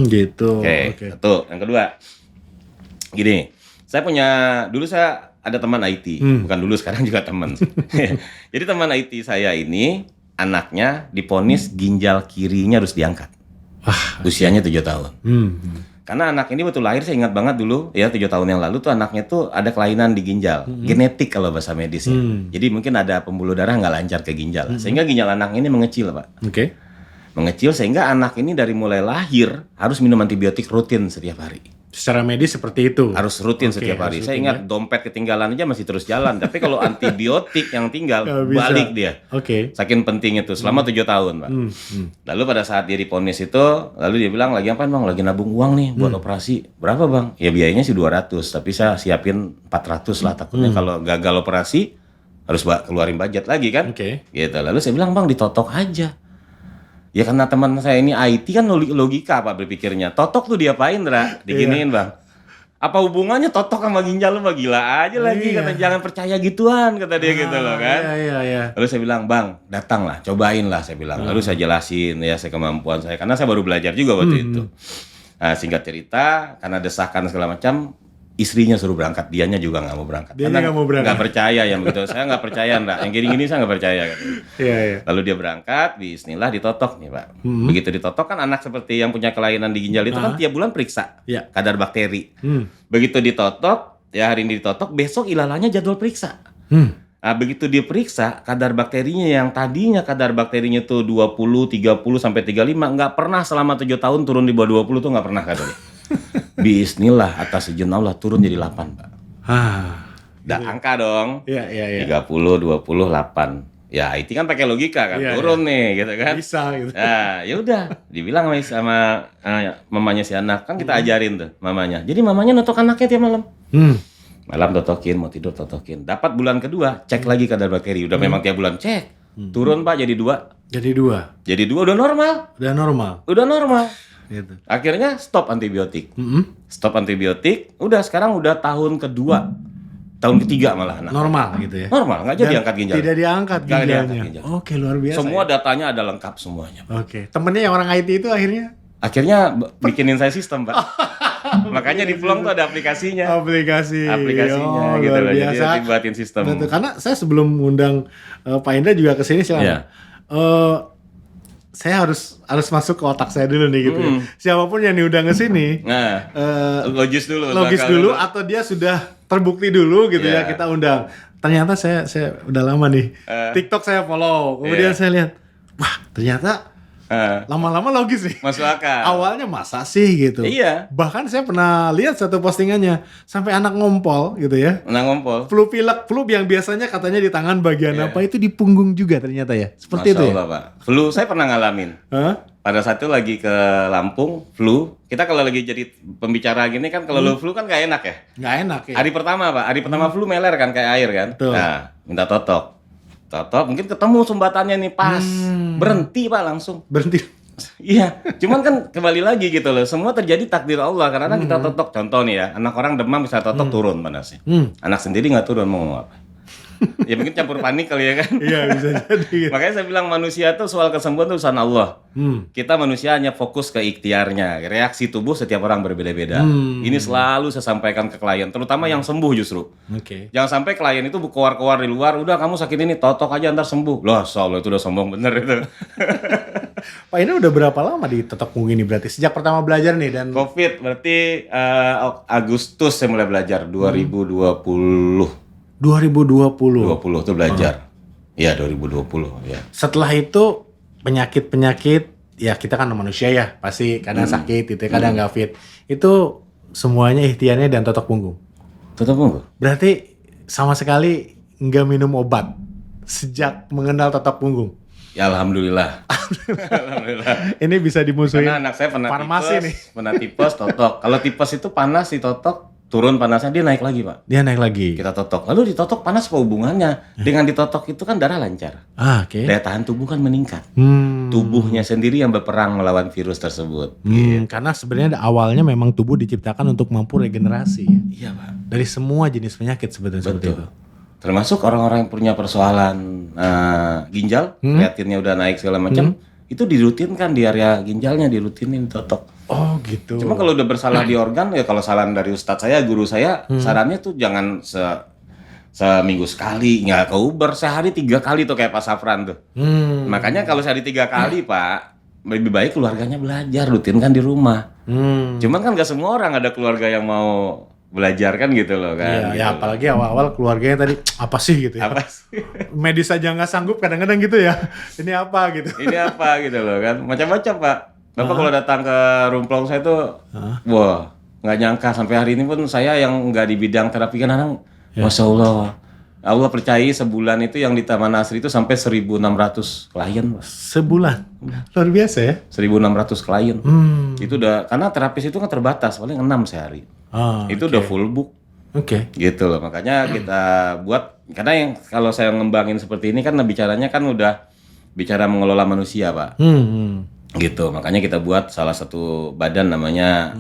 Gitu. Oke. Tuh, yang kedua. Gini, dulu saya ada teman IT, bukan dulu sekarang juga teman. Jadi teman IT saya ini anaknya diponis ginjal kirinya harus diangkat. Usianya 7 tahun. Karena anak ini betul lahir, saya ingat banget dulu ya 7 tahun yang lalu tuh anaknya tuh ada kelainan di ginjal, genetik kalau bahasa medis ya. Jadi mungkin ada pembuluh darah nggak lancar ke ginjal, sehingga ginjal anak ini mengecil Pak. Oke. Mengecil sehingga anak ini dari mulai lahir harus minum antibiotik rutin setiap hari. Secara medis seperti itu. Harus rutin setiap hari. Saya ingat dompet ketinggalan aja masih terus jalan, tapi kalau antibiotik yang tinggal balik dia. Oke. Saking pentingnya tuh selama 7 tahun Pak. Lalu pada saat dia diponis itu, lalu dia bilang lagi apa Bang? Lagi nabung uang nih buat operasi. Berapa Bang? Ya biayanya sih 200, tapi saya siapin 400 lah takutnya kalau gagal operasi harus keluarin budget lagi kan. Oke. Gitu. Lalu saya bilang Bang ditotok aja. Ya karena teman saya ini IT kan logika Pak berpikirnya. Totok tuh diapain Dra? Diginiin Bang. Apa hubungannya totok sama ginjal lu mah gila aja lagi. Kata jangan percaya gituan kata dia gitu loh kan. Iya. Lalu saya bilang Bang datanglah cobain lah saya bilang. Lalu saya jelasin ya saya kemampuan saya. Karena saya baru belajar juga waktu itu. Nah singkat cerita karena desakan segala macam. Istrinya suruh berangkat, dianya juga nggak mau berangkat. Dia nggak mau berangkat. Nggak percaya yang begitu. Saya nggak percaya Ndra. Yang gini-gini saya nggak percaya. Gitu. Iya. Lalu dia berangkat, bismillah ditotok nih Pak. Begitu ditotok kan anak seperti yang punya kelainan di ginjal itu kan tiap bulan periksa kadar bakteri. Begitu ditotok, ya hari ini ditotok, besok ilalanya jadwal periksa. Nah begitu dia periksa, kadar bakterinya yang tadinya kadar bakterinya tuh 20, 30 sampai 35 nggak pernah selama 7 tahun turun di bawah 20 tuh nggak pernah katanya. Bismillah atas izin Allah turun jadi 8 Pak. Udah angka dong. Iya. 30, 20, 8. Ya IT kan pakai logika kan, turun nih gitu kan. Bisa gitu. Nah, ya udah, dibilang sama mamanya si anak, kan kita ajarin tuh mamanya. Jadi mamanya notok anaknya tiap malam. Malam totokin, mau tidur totokin. Dapat bulan kedua, cek lagi kadar bakteri. Udah memang tiap bulan cek. Turun Pak jadi 2. Jadi 2 udah normal. Udah normal. Gitu. Akhirnya stop antibiotik. Stop antibiotik, udah sekarang udah tahun kedua. Tahun ketiga malah anak. Normal gitu ya. Normal, nggak jadi angkat ginjal. Tidak diangkat Nggak ginjalnya. diangkat ginjal. Oke, luar biasa. Semua datanya ada lengkap semuanya. Oke. Temennya yang orang IT itu Akhirnya bikinin saya sistem, Pak. Makanya di Plong tuh ada aplikasinya. Aplikasinya gitu loh. Jadi nanti buatin sistem. Betul. Karena saya sebelum ngundang Pak Indra juga ke sini silakan. Saya harus masuk ke otak saya dulu nih gitu ya. Siapapun yang diundang ke sini, logis dulu atau dia sudah terbukti dulu gitu ya kita undang. Ternyata saya udah lama nih TikTok saya follow, kemudian saya lihat, wah ternyata lama-lama logis nih. Masuk akal. Awalnya masa sih gitu. Iya. Bahkan saya pernah lihat satu postingannya sampai anak ngompol gitu ya. Anak ngompol. Flu pilek, flu yang biasanya katanya di tangan bagian apa itu di punggung juga ternyata ya. Seperti Masya itu Allah, ya. Pak. Flu saya pernah ngalamin. Pada saat itu lagi ke Lampung, flu. Kita kalau lagi jadi pembicara gini kan kalau lu flu kan gak enak ya. Gak enak ya. Hari pertama Pak, hari pertama flu meler kan kayak air kan. Betul. Nah, minta totok. Mungkin ketemu sumbatannya nih pas. Berhenti Pak langsung. Berhenti. Iya, cuman kan kembali lagi gitu loh. Semua terjadi takdir Allah karena kita totok. Contoh nih ya, anak orang demam bisa totok turun panasnya. Anak sendiri nggak turun mau ngomong apa? Ya mungkin campur panik kali ya kan. Iya bisa jadi. Makanya saya bilang manusia tuh soal kesembuhan tuh urusan Allah. Kita manusia hanya fokus ke ikhtiarnya. Reaksi tubuh setiap orang berbeda-beda. Ini selalu saya sampaikan ke klien, terutama yang sembuh justru. Oke. Jangan sampai klien itu keluar-keluar di luar, udah kamu sakit ini, totok aja ntar sembuh. Loh, Allah itu udah sombong bener itu. Pak, ini udah berapa lama di totok punggung ini berarti? Sejak pertama belajar nih dan Covid berarti Agustus saya mulai belajar 2020. 2020. 20 tuh belajar. Iya, 2020 ya. Setelah itu penyakit-penyakit ya kita kan manusia ya, pasti kadang sakit gitu, kadang nggak fit. Itu semuanya ikhtiarnya dan totok punggung. Totok punggung. Berarti sama sekali nggak minum obat sejak mengenal totok punggung. Ya alhamdulillah. Alhamdulillah. Ini bisa dimusuhin. Karena anak saya pernah farmasi tipes, nih. pernah tipes, totok. Kalau tipes itu panas di totok, turun panasnya dia naik lagi, Pak. Dia naik lagi. Kita totok. Lalu ditotok panas apa hubungannya? Dengan ditotok itu kan darah lancar. Oke. Daya tahan tubuh kan meningkat. Tubuhnya sendiri yang berperang melawan virus tersebut. Karena sebenarnya awalnya memang tubuh diciptakan untuk mampu regenerasi. Iya, Pak. Dari semua jenis penyakit sebetulnya seperti itu. Termasuk orang-orang yang punya persoalan ginjal, kreatinnya udah naik segala macam, itu dirutinkan di area ginjalnya, dirutinin totok. Oh gitu. Cuma kalau udah bersalah di organ, ya kalau saran dari ustadz saya, guru saya, sarannya tuh jangan seminggu sekali, nggak keuber sehari 3 kali tuh kayak Pak Safran tuh. Makanya kalau sehari 3 kali Pak, lebih baik keluarganya belajar, rutinkan di rumah. Cuman kan nggak semua orang ada keluarga yang mau belajar kan gitu loh kan. Iya, gitu ya apalagi awal-awal keluarganya tadi apa sih gitu ya. Apa sih? Medis aja nggak sanggup kadang-kadang gitu ya. Ini apa gitu. Ini apa gitu loh kan. Macam-macam Pak. Bapak kalau datang ke Rumplong saya tuh, wah nggak nyangka sampai hari ini pun saya yang nggak di bidang terapi kan anak, Masya Allah. Allah percaya sebulan itu yang di Taman Asri itu sampai 1.600 klien. Sebulan? Luar biasa ya? 1.600 klien. Itu udah, karena terapis itu kan terbatas, paling 6 sehari. Itu udah full book. Gitu loh, makanya kita buat, karena yang kalau saya ngembangin seperti ini kan bicaranya kan udah bicara mengelola manusia Pak. Gitu, makanya kita buat salah satu badan namanya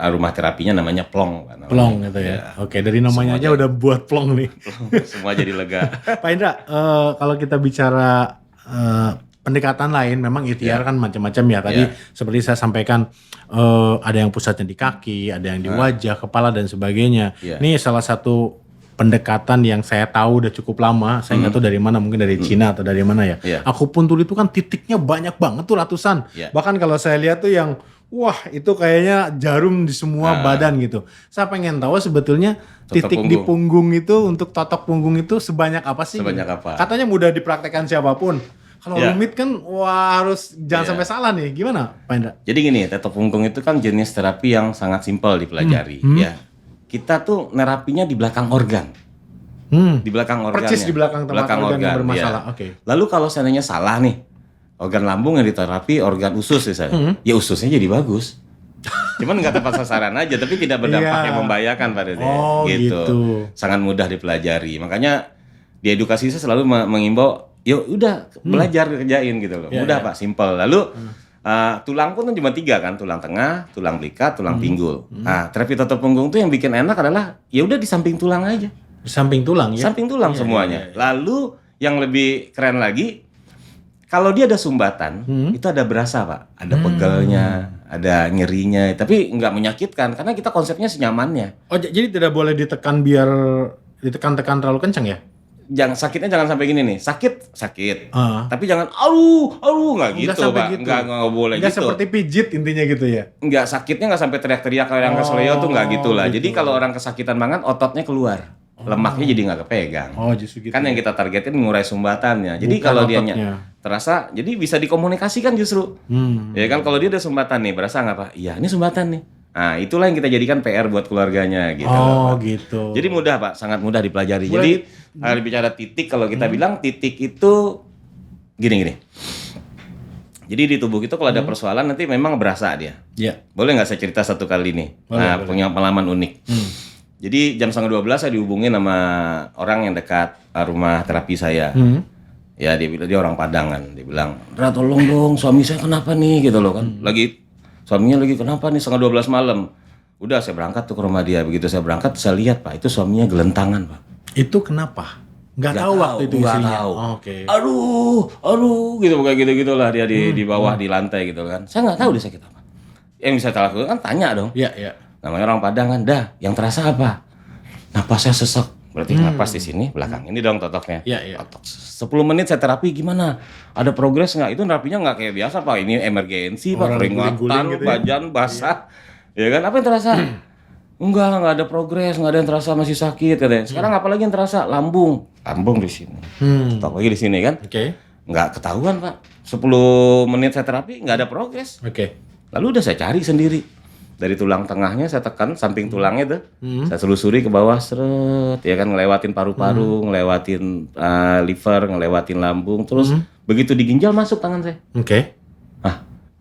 rumah terapinya namanya Plong. Plong gitu ya. Oke, dari namanya aja udah buat plong nih. Semua jadi lega. Pak Indra, kalau kita bicara pendekatan lain, memang ikhtiar kan macam-macam ya. Tadi seperti saya sampaikan, ada yang pusatnya di kaki, ada yang di wajah, kepala dan sebagainya. Ini salah satu pendekatan yang saya tahu udah cukup lama, saya nggak tahu dari mana, mungkin dari Cina atau dari mana ya. Akupuntur itu kan titiknya banyak banget tuh, ratusan. Bahkan kalau saya lihat tuh yang, wah itu kayaknya jarum di semua badan gitu. Saya pengen tahu sebetulnya titik di punggung itu untuk totok punggung itu sebanyak apa sih? Sebanyak apa? Katanya mudah dipraktekkan siapapun. Kalau rumit kan, wah harus jangan sampai salah nih. Gimana Pak Indra? Jadi gini, totok punggung itu kan jenis terapi yang sangat simpel dipelajari. Ya. Kita tuh nerapinya di belakang organ. Di belakang organ. Percis di belakang tempat organ yang bermasalah. Ya. Lalu kalau seandainya salah nih, organ lambung yang diterapi organ usus misalnya, ya ususnya jadi bagus. Cuman nggak tepat sasaran aja, tapi tidak berdampak yang membahayakan pada dia. Gitu. Sangat mudah dipelajari. Makanya di edukasi saya selalu mengimbau, yuk udah belajar kerjain gitu loh. Mudah Pak, simpel. Lalu tulang pun cuma 3 kan, tulang tengah, tulang belikat, tulang pinggul. Nah, terapi totok punggung tuh yang bikin enak adalah ya udah di samping tulang aja. Di samping tulang ya? Samping tulang semuanya. Lalu yang lebih keren lagi, kalau dia ada sumbatan, itu ada berasa Pak. Ada pegelnya, ada nyerinya, tapi nggak menyakitkan karena kita konsepnya senyamannya. Oh jadi tidak boleh ditekan biar ditekan-tekan terlalu kencang ya? Sakitnya jangan sampai gini nih, sakit, tapi jangan nggak gitu Pak, gitu. nggak boleh nggak gitu. Seperti pijit intinya gitu ya? Nggak, sakitnya nggak sampai teriak-teriak kayak yang keseleo tuh nggak gitu lah. Jadi kalau orang kesakitan banget, ototnya keluar, lemaknya jadi nggak kepegang. Justru gitu. Kan yang kita targetin mengurai sumbatannya. Jadi kalau dia terasa, jadi bisa dikomunikasikan justru. Ya kan kalau dia ada sumbatan nih, berasa nggak Pak? Iya, ini sumbatan nih. Nah, itulah yang kita jadikan PR buat keluarganya gitu. Gitu. Jadi mudah Pak, sangat mudah dipelajari. Jadi kalau bicara titik, kalau kita bilang titik itu gini. Jadi di tubuh itu kalau ada persoalan nanti memang berasa dia. Boleh nggak saya cerita satu kali nih? Boleh. Punya pengalaman unik. Jadi jam 11:30 saya dihubungin sama orang yang dekat rumah terapi saya. Ya dia orang Padangan. Dia bilang, "Ra, tolong dong, suami saya kenapa nih?" gitu loh kan. Suaminya lagi kenapa nih 11:30 malam. Udah saya berangkat tuh ke rumah dia. Begitu saya berangkat saya lihat Pak, itu suaminya gelentangan Pak. Itu kenapa? Nggak tahu waktu itu nggak isinya. tahu. Oke. Aduh, gitu kayak gitu-gitulah dia di bawah di lantai gitu kan. Saya nggak tahu dia sakit apa. Yang bisa saya lakukan kan tanya dong. Iya, iya. Namanya orang Padang kan, dah, yang terasa apa? Napasnya sesek. Berarti napas di sini, belakang ini dong totoknya. Iya, iya. Totok. 10 menit saya terapi gimana? Ada progres nggak? Itu terapinya nggak kayak biasa Pak. Ini emergensi Pak, Orang keringatan, guling-guling gitu ya. badan basah. Ya kan, apa yang terasa? Nggak ada progres, nggak ada yang terasa, masih sakit katanya. Sekarang apalagi yang terasa? Lambung di sini. Totok lagi di sini kan? Oke. Nggak ketahuan Pak. 10 menit saya terapi, nggak ada progres. Oke. Lalu udah saya cari sendiri. Dari tulang tengahnya saya tekan, samping tulangnya tuh. Saya telusuri ke bawah, seret. Ya kan, ngelewatin paru-paru, ngelewatin liver, ngelewatin lambung. Terus begitu di ginjal masuk tangan saya. Oke.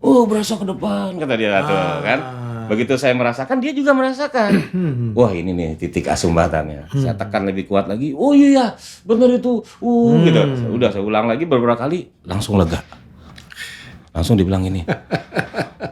Berasa ke depan, kata dia tuh kan. Begitu saya merasakan, dia juga merasakan. Wah ini nih titik asumbatannya. Saya tekan lebih kuat lagi. Oh iya, benar itu. Gitu. Udah saya ulang lagi beberapa kali, langsung lega. Langsung dibilang ini,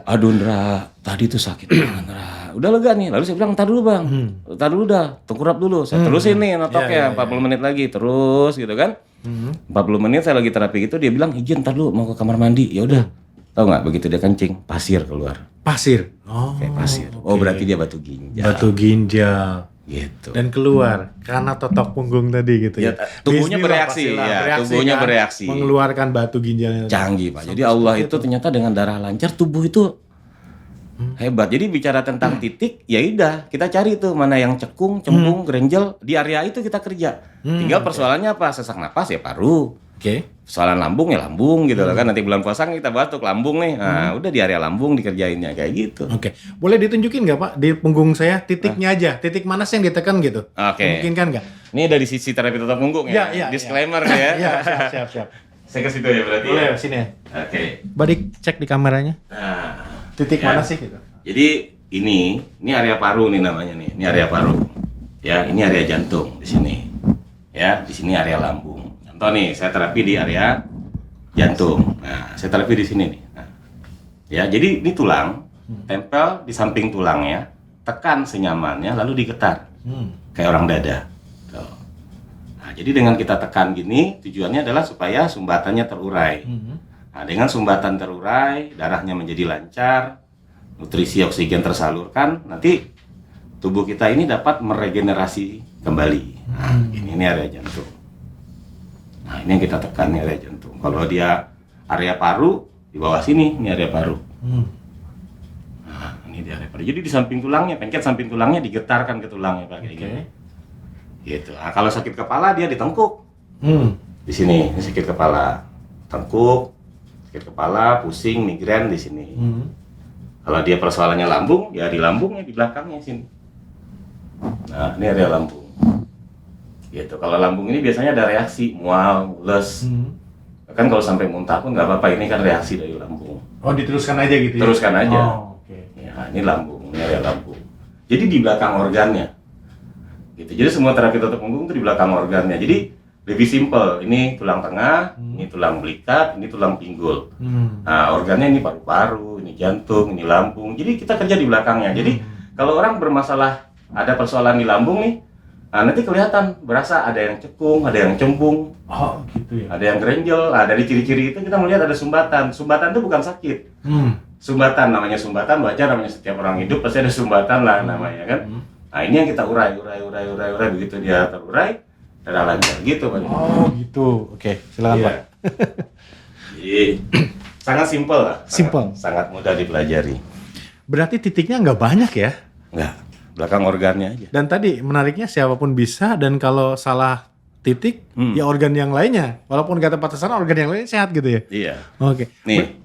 aduh Ndra, tadi tuh sakit banget Ndra. Udah lega nih, lalu saya bilang, ntar dulu bang, ntar dulu dah, tengkurap dulu. Saya terusin nih notoknya, 40 menit lagi, terus gitu kan. 40 menit saya lagi terapi gitu, dia bilang, izin ntar dulu mau ke kamar mandi. Ya udah, tahu nggak, begitu dia kencing, pasir keluar. Pasir? Oh. Kayak pasir. Oh berarti dia batu ginjal. Batu ginjal. Gitu. Dan keluar karena totok punggung tadi gitu ya. Tubuhnya Bismillah, bereaksi, pastilah. ya. Tubuhnya kan? bereaksi. Mengeluarkan batu ginjalnya. Canggih Pak. Jadi Allah itu ternyata dengan darah lancar tubuh itu hebat. Jadi bicara tentang titik, ya udah kita cari tuh mana yang cekung, cembung, grenjel di area itu kita kerja. Tinggal persoalannya apa? Sesak napas ya paru. Oke. Persoalan lambung ya lambung gitu kan. Nanti bulan puasa kita batuk lambung nih. Nah, udah di area lambung dikerjainnya kayak gitu. Oke. Boleh ditunjukin nggak Pak di punggung saya titiknya aja, titik mana sih yang ditekan gitu? Oke. Mungkin kan nggak? Ini dari sisi terapi totok punggung ya. Iya. Disclaimer ya. Iya, siap. Saya ke situ ya berarti. Boleh Ya? sini ya. Oke. Badik cek di kameranya. Nah, Titik ya. mana sih gitu? Jadi ini area paru nih namanya nih. Ini area paru. Ya, ini area jantung di sini. Ya, di sini area lambung. Contoh nih, saya terapi di area jantung. Nah, saya terapi di sini nih. Nah, ya, jadi ini tulang tempel di samping tulangnya, tekan senyamannya lalu digetar. Kayak orang dada. Tuh. Nah, jadi dengan kita tekan gini, tujuannya adalah supaya sumbatannya terurai. Nah, dengan sumbatan terurai, darahnya menjadi lancar, nutrisi oksigen tersalurkan, nanti tubuh kita ini dapat meregenerasi kembali. Nah, ini area jantung. Nah, ini yang kita tekan, ini area jantung. Kalau dia area paru, di bawah sini, ini area paru. Nah, ini di area paru. Jadi di samping tulangnya, pencet samping tulangnya digetarkan ke tulangnya Pak, kayak gini. Gitu. Nah, kalau sakit kepala dia ditengkuk. Di sini, ini sakit kepala. Tengkuk, sakit kepala, pusing, migrain di sini. Kalau dia persoalannya lambung, ya di lambungnya, di belakangnya sini. Nah, ini area lambung. Gitu. Kalau lambung ini biasanya ada reaksi, mual, mules. Kan kalau sampai muntah pun nggak apa-apa, ini kan reaksi dari lambung. Oh, diteruskan aja gitu ya? Teruskan aja. Oh, oke. Ya, ini lambung, ini area lambung. Jadi di belakang organnya. Gitu. Jadi semua terapi totok punggung itu di belakang organnya. Jadi lebih simpel. Ini tulang tengah, ini tulang belikat, ini tulang pinggul. Nah, organnya ini paru-paru, ini jantung, ini lambung. Jadi kita kerja di belakangnya. Jadi kalau orang bermasalah ada persoalan di lambung nih, nah, nanti kelihatan berasa ada yang cekung, ada yang cembung, Oh, gitu ya. ada yang grenjel. Nah, dari ciri-ciri itu kita melihat ada sumbatan. Sumbatan itu bukan sakit. Sumbatan namanya sumbatan, wajar namanya setiap orang hidup pasti ada sumbatan lah namanya kan. Nah, ini yang kita urai begitu dia terurai, darah lancar gitu Pak. Oh, gitu. Oke, silakan Pak. Jadi sangat simpel lah. Simpel. Sangat mudah dipelajari. Berarti titiknya nggak banyak ya? Enggak, belakang organnya aja. Dan tadi menariknya siapapun bisa, dan kalau salah titik ya organ yang lainnya, walaupun nggak tepat sasaran, organ yang lainnya sehat gitu ya. Iya. Oke. Nih,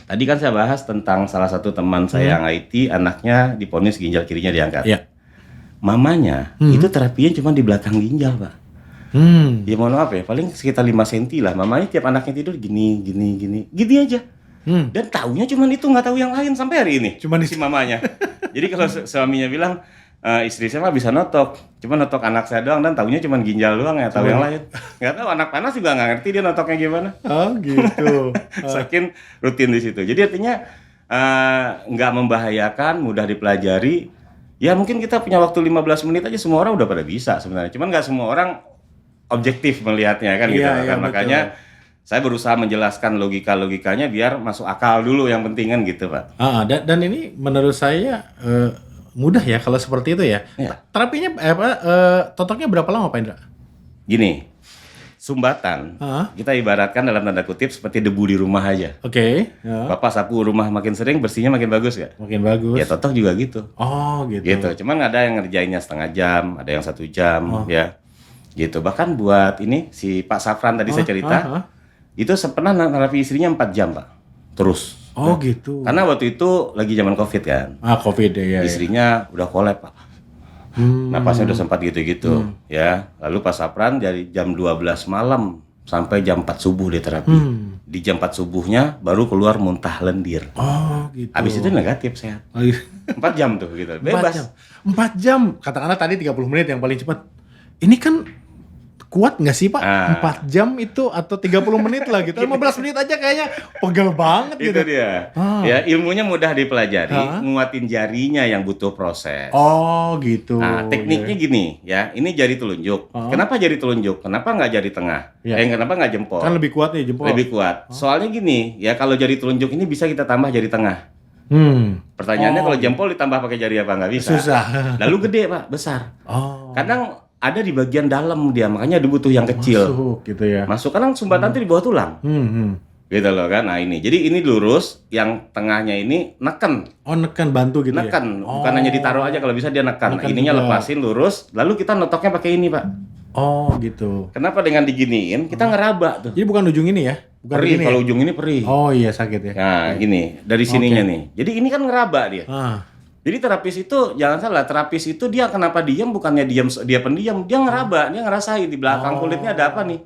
tadi kan saya bahas tentang salah satu teman saya yang IT, anaknya divonis ginjal kirinya diangkat. Iya. Mamanya itu terapinya cuma di belakang ginjal Pak. Ya mohon maaf ya, paling sekitar 5 cm lah. Mamanya tiap anaknya tidur gini aja. Dan taunya cuma itu, nggak tahu yang lain sampai hari ini. Cuman si mamanya. Jadi kalau suaminya bilang, istri saya mah bisa notok, cuma notok anak saya doang, dan taunya cuma ginjal doang, ya tahu yang lain. Nggak tahu, anak panas juga nggak ngerti dia notoknya gimana. Oh, gitu. Saking rutin di situ. Jadi artinya nggak membahayakan, mudah dipelajari. Ya mungkin kita punya waktu 15 menit aja, semua orang udah pada bisa sebenarnya. Cuman nggak semua orang objektif melihatnya kan gitu Iya, kan. Makanya saya berusaha menjelaskan logikanya biar masuk akal dulu yang penting kan gitu Pak. Dan ini menurut saya mudah ya kalau seperti itu ya. Terapinya totoknya berapa lama Pak Indra? Gini, sumbatan kita ibaratkan dalam tanda kutip seperti debu di rumah aja. Oke. Bapak sapu rumah makin sering, bersihnya makin bagus gak? Makin bagus. Ya totok juga gitu. Oh gitu. Gitu. Cuman ada yang ngerjainnya setengah jam, ada yang 1 jam, ya. Gitu. Bahkan buat ini si Pak Safran tadi saya cerita, itu pernah nerapi istrinya 4 jam Pak, terus. Oh gitu. Karena waktu itu lagi zaman COVID kan. COVID ya. Istrinya udah kolep Pak. Napasnya udah sempat gitu-gitu, ya. Lalu Pak Safran dari jam 12 malam sampai jam 4 subuh dia terapi. Di jam 4 subuhnya baru keluar muntah lendir. Oh gitu. Habis itu negatif sehat. 4 jam tuh gitu. Bebas. 4 jam. Katakanlah tadi 30 menit yang paling cepat. Ini kan kuat nggak sih Pak? 4 jam itu atau 30 menit lah gitu. 15 menit aja kayaknya pegel banget gitu. Itu dia. Ya, ilmunya mudah dipelajari, nguatin jarinya yang butuh proses. Oh gitu. Nah, tekniknya gini ya. Ini jari telunjuk. Kenapa jari telunjuk? Kenapa nggak jari tengah? Kenapa nggak jempol? Kan lebih kuat nih jempol. Lebih kuat. Soalnya gini, ya kalau jari telunjuk ini bisa kita tambah jari tengah. Pertanyaannya kalau jempol ditambah pakai jari apa nggak bisa? Susah. Lalu gede Pak, besar. Kadang ada di bagian dalam dia, makanya dibutuh yang kecil. Masuk gitu ya. Masuk, kadang sumbatan itu di bawah tulang. Gitu loh kan. Nah ini, jadi ini lurus, yang tengahnya ini neken. Oh neken, bantu gitu neken. ya? Bukan hanya ditaruh aja, kalau bisa dia neken. Nah, ininya juga lepasin lurus, lalu kita notoknya pakai ini Pak. Oh gitu. Kenapa dengan diginiin, kita ngeraba tuh. Jadi bukan ujung ini ya? Bukan perih, kalau ujung ini perih. Oh iya sakit ya. Nah gini, dari sininya nih. Jadi ini kan ngeraba dia. Jadi terapis itu jangan salah, terapis itu dia kenapa diam, bukannya dia pendiam, dia ngeraba, dia ngerasain di belakang kulitnya ada apa nih.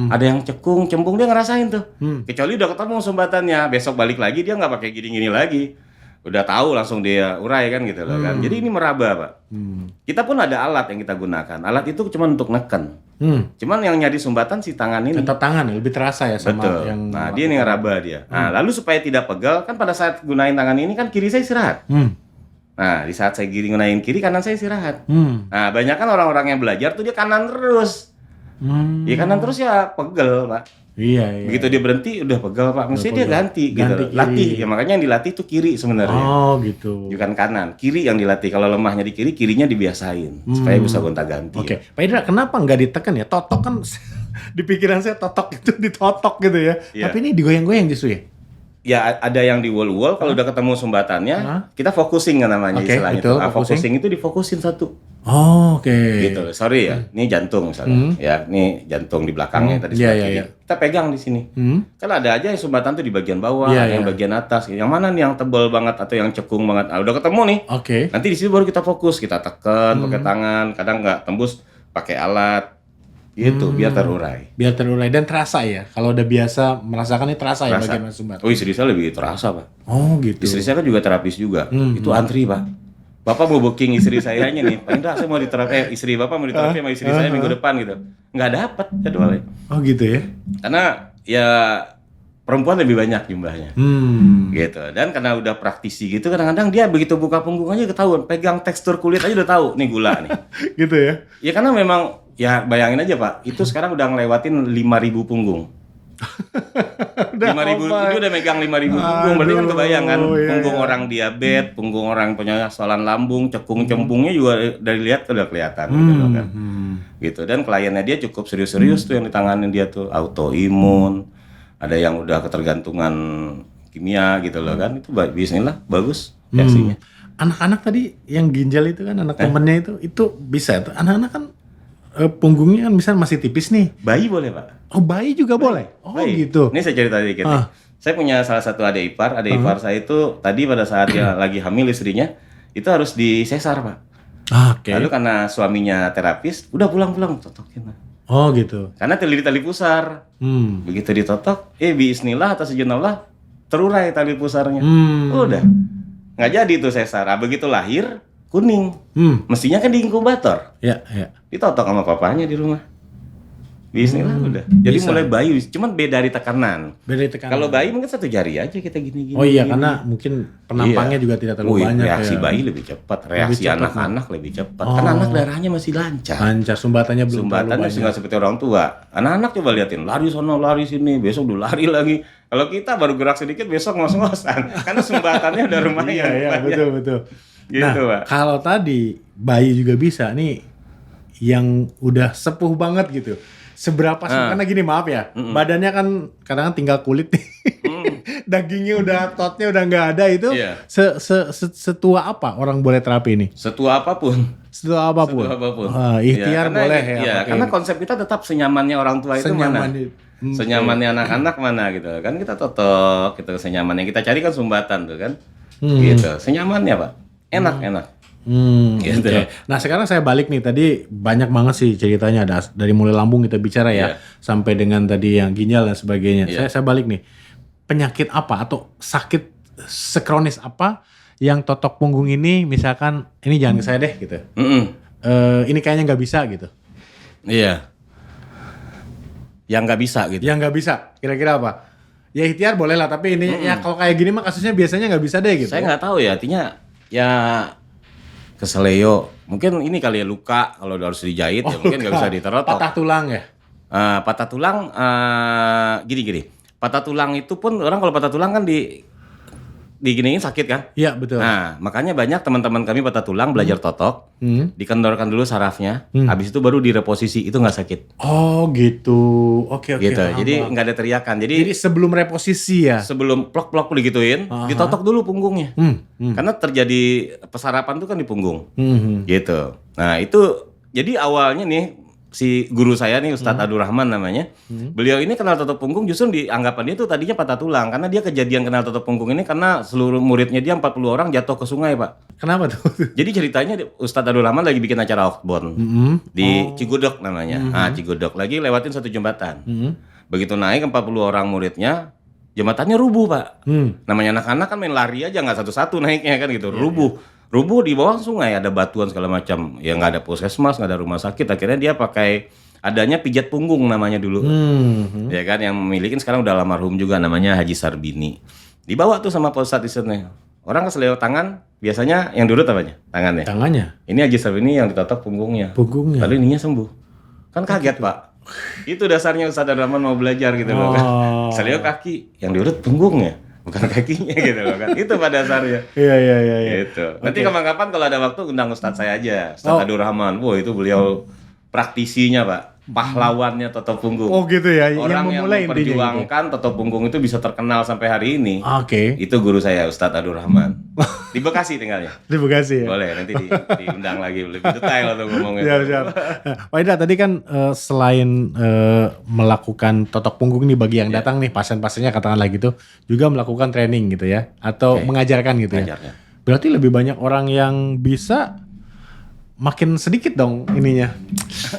Ada yang cekung, cembung, dia ngerasain tuh. Kecuali udah ketemu sumbatannya, besok balik lagi dia nggak pakai gini-gini lagi. Udah tahu langsung dia urai kan gitu loh kan. Jadi ini meraba Pak. Kita pun ada alat yang kita gunakan. Alat itu cuma untuk neken. Cuman yang nyari sumbatan si tangan ini. Tetap tangan lebih terasa ya sama yang. Nah dia nih ngeraba dia. Nah lalu supaya tidak pegal kan pada saat gunain tangan ini kan kiri saya istirahat. Nah, di saat saya gunain kiri, kanan saya istirahat. Nah, banyak kan orang-orang yang belajar tuh dia kanan terus. Ya kanan terus ya pegel, Pak. Iya. Begitu dia berhenti, udah pegel, Pak. Mesti dia ganti gitu. Latih. Ya makanya yang dilatih tuh kiri sebenarnya. Oh, gitu. Bukan kanan. Kiri yang dilatih. Kalau lemahnya di kiri, kirinya dibiasain. Supaya bisa gonta-ganti. Oke. Pak Indra, kenapa nggak ditekan ya? Totok kan, di pikiran saya totok itu ditotok gitu ya. Tapi ini digoyang-goyang justru ya? Ya ada yang di wall-wall, kalau udah ketemu sumbatannya, kita focusing kan namanya istilahnya. Betul, focusing itu difokusin satu. Oh, oke. Gitu. Sorry ya, ini jantung misalnya. Ya, ini jantung di belakangnya tadi sebelah kiri. Kita pegang di sini. Kan ada aja yang sumbatan tuh di bagian bawah, yang bagian atas. Yang mana nih yang tebal banget atau yang cekung banget? Nah, udah ketemu nih. Oke. Nanti di situ baru kita fokus, kita tekan pakai tangan, kadang nggak tembus pakai alat. Gitu, biar terurai. Biar terurai dan terasa ya. Kalau udah biasa merasakan ini terasa ya bagian sumbatan. Oh, istri saya lebih terasa, Pak. Oh, gitu. Istri saya kan juga terapis juga. Itu antri, Pak. Bapak mau booking istri saya nih. Pak Indra, saya mau diterapi, istri Bapak mau diterapi sama istri saya minggu depan gitu. Nggak dapat jadwalnya. Oh, gitu ya. Karena ya perempuan lebih banyak jumlahnya. Gitu. Dan karena udah praktisi gitu, kadang-kadang dia begitu buka punggung aja ketahuan, pegang tekstur kulit aja udah tahu nih gula nih. Gitu ya. Ya karena memang ya bayangin aja Pak, itu sekarang udah ngelewatin 5.000 punggung. 5.000 itu udah megang 5.000 punggung, berarti kan kebayang kan punggung orang diabetes, punggung orang punya persoalan lambung, cekung cembungnya juga dari lihat udah kelihatan gitu kan. Gitu. Dan kliennya dia cukup serius-serius tuh yang ditanganin dia tuh, autoimun, ada yang udah ketergantungan kimia gitu loh kan, itu bismillah bagus reaksinya. Anak-anak tadi yang ginjal itu kan anak temennya itu bisa tuh. Anak-anak kan punggungnya kan misalnya masih tipis nih. Bayi boleh Pak? Oh bayi juga boleh? Oh bayi. Gitu. Ini saya cerita dikit nih. Saya punya salah satu adik ipar saya itu tadi pada saat dia lagi hamil istrinya, itu harus disesar Pak. Oke. Lalu karena suaminya terapis, udah pulang-pulang totokin. Oh gitu. Karena tali pusar. Begitu ditotok, bismillah atau sejunallah, terurai tali pusarnya. Udah. Nggak jadi tuh sesar. Begitu lahir, kuning. Mestinya kan di inkubator. Ya. Ditotok sama papanya di rumah. Bismillah udah. Jadi Bisa. mulai bayi, cuman beda di tekanan. Beda di tekanan. Kalau bayi mungkin satu jari aja kita gini-gini. Oh iya, gini. karena mungkin penampangnya juga tidak terlalu banyak. Reaksi ya. bayi lebih cepat, reaksi cepat, anak-anak lebih cepat. Karena anak darahnya masih lancar. Lancar, sumbatannya belum Sumbatannya terlalu banyak. nggak seperti orang tua. Anak-anak coba liatin, lari sono, lari sini, besok udah lari lagi. Kalau kita baru gerak sedikit, besok ngos-ngosan. Karena sumbatannya udah lumayan. Iya, banyak. betul. Gitu, Nah, Pak. kalau tadi bayi juga bisa nih yang udah sepuh banget gitu. Seberapa sih? Karena gini, maaf ya, badannya kan kadang tinggal kulit nih. Dagingnya udah, totnya udah nggak ada itu. Iya. Setua apa orang boleh terapi ini? Setua apapun. Setua apapun. Ikhtiar karena, boleh ya. Iya, karena konsep kita tetap senyamannya orang tua itu mana? Senyamannya anak-anak mana gitu. Kan kita totok gitu, senyaman yang kita cari kan sumbatan tuh kan. Gitu. Senyamannya, Pak. Enak. Gitu. Oke. Nah sekarang saya balik nih, tadi banyak banget sih ceritanya, ada dari mulai lambung kita bicara ya, sampai dengan tadi yang ginjal dan sebagainya. Saya balik nih, penyakit apa atau sakit sekronis apa yang totok punggung ini, misalkan ini jangan ke saya deh gitu, ini kayaknya nggak bisa gitu. Iya. Yang nggak bisa gitu. Yang nggak bisa, kira-kira apa? Ya ikhtiar boleh lah, tapi ini ya kalau kayak gini mah kasusnya biasanya nggak bisa deh gitu. Saya nggak tahu ya, artinya ya keseleo. Mungkin ini kali ya luka, kalau harus dijahit ya mungkin nggak bisa diterotok. Patah tulang ya? Patah tulang, gini. Patah tulang itu pun orang kalau patah tulang kan diginiin sakit kan? Iya betul. Nah makanya banyak teman-teman kami patah tulang belajar totok, dikendorkan dulu sarafnya, habis itu baru direposisi, itu nggak sakit. Oh gitu, oke. Gitu. Jadi nggak ada teriakan. Jadi sebelum reposisi ya? Sebelum plok-plok digituin, ditotok dulu punggungnya. Karena terjadi pesarapan tuh kan di punggung. Gitu. Nah itu, jadi awalnya nih, si guru saya nih Ustadz Abdul Rahman namanya, beliau ini kenal totok punggung justru dianggapan dia tuh tadinya patah tulang. Karena dia kejadian kenal totok punggung ini karena seluruh muridnya dia 40 orang jatuh ke sungai, Pak. Kenapa tuh? Jadi ceritanya Ustadz Abdul Rahman lagi bikin acara outbound di Cigodok namanya. Cigodok lagi lewatin satu jembatan. Begitu naik 40 orang muridnya, jembatannya rubuh, Pak. Namanya anak-anak kan main lari aja, nggak satu-satu naiknya kan gitu. Rubuh di bawah sungai, ada batuan segala macam. Ya nggak ada puskesmas, nggak ada rumah sakit. Akhirnya dia pakai adanya pijat punggung namanya dulu. Ya kan, yang memiliki sekarang udah almarhum juga, namanya Haji Sarbini. Dibawa tuh sama Pak Ustadz di sana. Orang keseleo tangan, biasanya yang diurut apanya? Tangannya. Ini Haji Sarbini yang ditotok punggungnya. Lalu ininya sembuh. Kan kaget, Pak. Itu dasarnya Ustadz Abdul Rahman mau belajar gitu loh kan. Keseleo kaki, yang diurut punggungnya, bukan kakinya gitu loh kan. Itu pada dasarnya. Iya. Gitu. Nanti kapan-kapan kalau ada waktu undang Ustadz saya aja, Ustadz Abdul Rahman. Wah, itu beliau praktisinya, Pak. Pahlawannya totok punggung. Oh gitu ya, Orang yang memulai intinya memperjuangkan totok punggung itu bisa terkenal sampai hari ini. Oke. Itu guru saya, Ustadz Abdul Rahman. Di Bekasi tinggalnya. Di Bekasi ya? Boleh, nanti diundang lagi lebih detail untuk ngomongin. Siap. Pak Indra, tadi kan selain melakukan totok punggung nih bagi yang datang nih, pasien-pasiennya katakanlah gitu, juga melakukan training gitu ya, atau mengajarkan gitu ya. Berarti lebih banyak orang yang bisa, makin sedikit dong ininya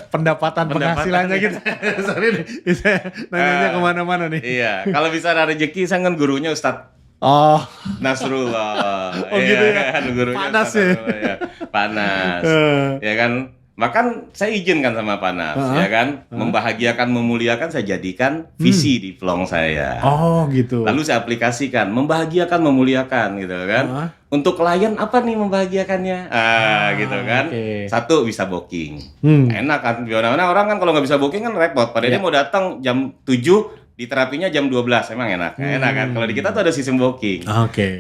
pendapatan penghasilannya gitu. Sorry nih, saya nanya kemana-mana nih. Iya, kalau bisa ada rezeki, saya kan gurunya Ustadz Nasrullah. Gitu ya. Kan, gurunya Panas Ustadz ya. Ya. Panas. Ya kan. Bahkan saya izinkan sama Panas, ya kan, membahagiakan, memuliakan saya jadikan visi di plong saya. Oh gitu. Lalu saya aplikasikan, membahagiakan, memuliakan gitu kan. Untuk klien apa nih membahagiakannya? Gitu kan. Satu, bisa booking. Enak kan, biasanya orang kan kalau nggak bisa booking kan repot. Padahal dia mau datang jam 7, di terapinya jam 12, emang enak. Enak kan. Kalau di kita tuh ada sistem booking.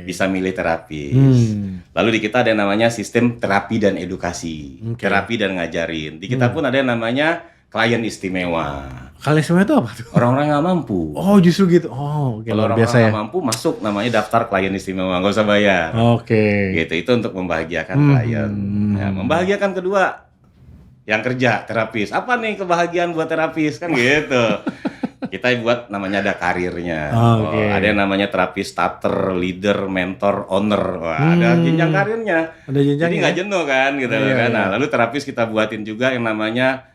Bisa milih terapis. Lalu di kita ada yang namanya sistem terapi dan edukasi. Terapi dan ngajarin. Di kita pun ada yang namanya klien istimewa. Klien istimewa itu apa tuh? Orang-orang nggak mampu. Oh justru gitu. Oh kalau orang-orang nggak mampu masuk namanya daftar klien istimewa, nggak usah bayar. Gitu, itu untuk membahagiakan klien. Nah, membahagiakan kedua, yang kerja terapis. Apa nih kebahagiaan buat terapis kan gitu. Kita buat namanya ada karirnya. Ada yang namanya terapis starter, leader, mentor, owner. Ada jenjang karirnya. Ada jenjang. Jadi nggak jenuh kan gitu kan. Nah, lalu terapis kita buatin juga yang namanya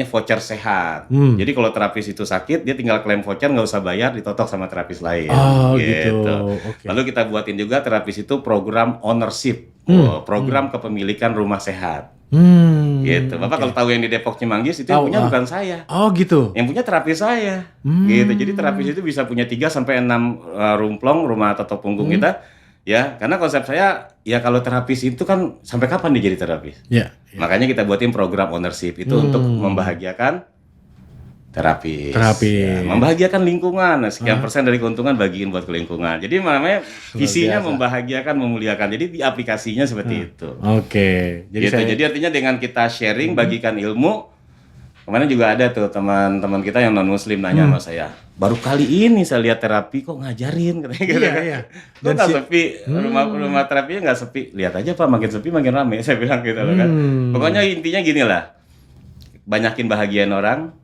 voucher sehat. Jadi kalau terapis itu sakit, dia tinggal klaim voucher, nggak usah bayar, ditotok sama terapis lain. Gitu. Lalu kita buatin juga terapis itu program ownership, program kepemilikan rumah sehat. Gitu. Bapak kalau tahu yang di Depok Cimanggis itu yang punya bukan saya. Oh gitu. Yang punya terapis saya. Gitu. Jadi terapis itu bisa punya 3 sampai 6 rumplong rumah totok punggung kita. Ya, karena konsep saya ya kalau terapis itu kan sampai kapan dia jadi terapis? Ya. Makanya kita buatin program ownership itu untuk membahagiakan terapis. Ya, membahagiakan lingkungan. Sekian persen dari keuntungan bagiin buat ke lingkungan. Jadi namanya visinya membahagiakan, memuliakan. Jadi di aplikasinya seperti itu. Oke. Jadi artinya dengan kita sharing, bagikan ilmu. Kemarin juga ada tuh teman-teman kita yang non muslim nanya sama saya. Baru kali ini saya lihat terapi kok ngajarin katanya gitu. Iya. Kok nggak sepi, rumah terapinya nggak sepi. Lihat aja Pak, makin sepi makin rame. Saya bilang gitu loh kan. Pokoknya intinya gini lah. Banyakin bahagiain orang,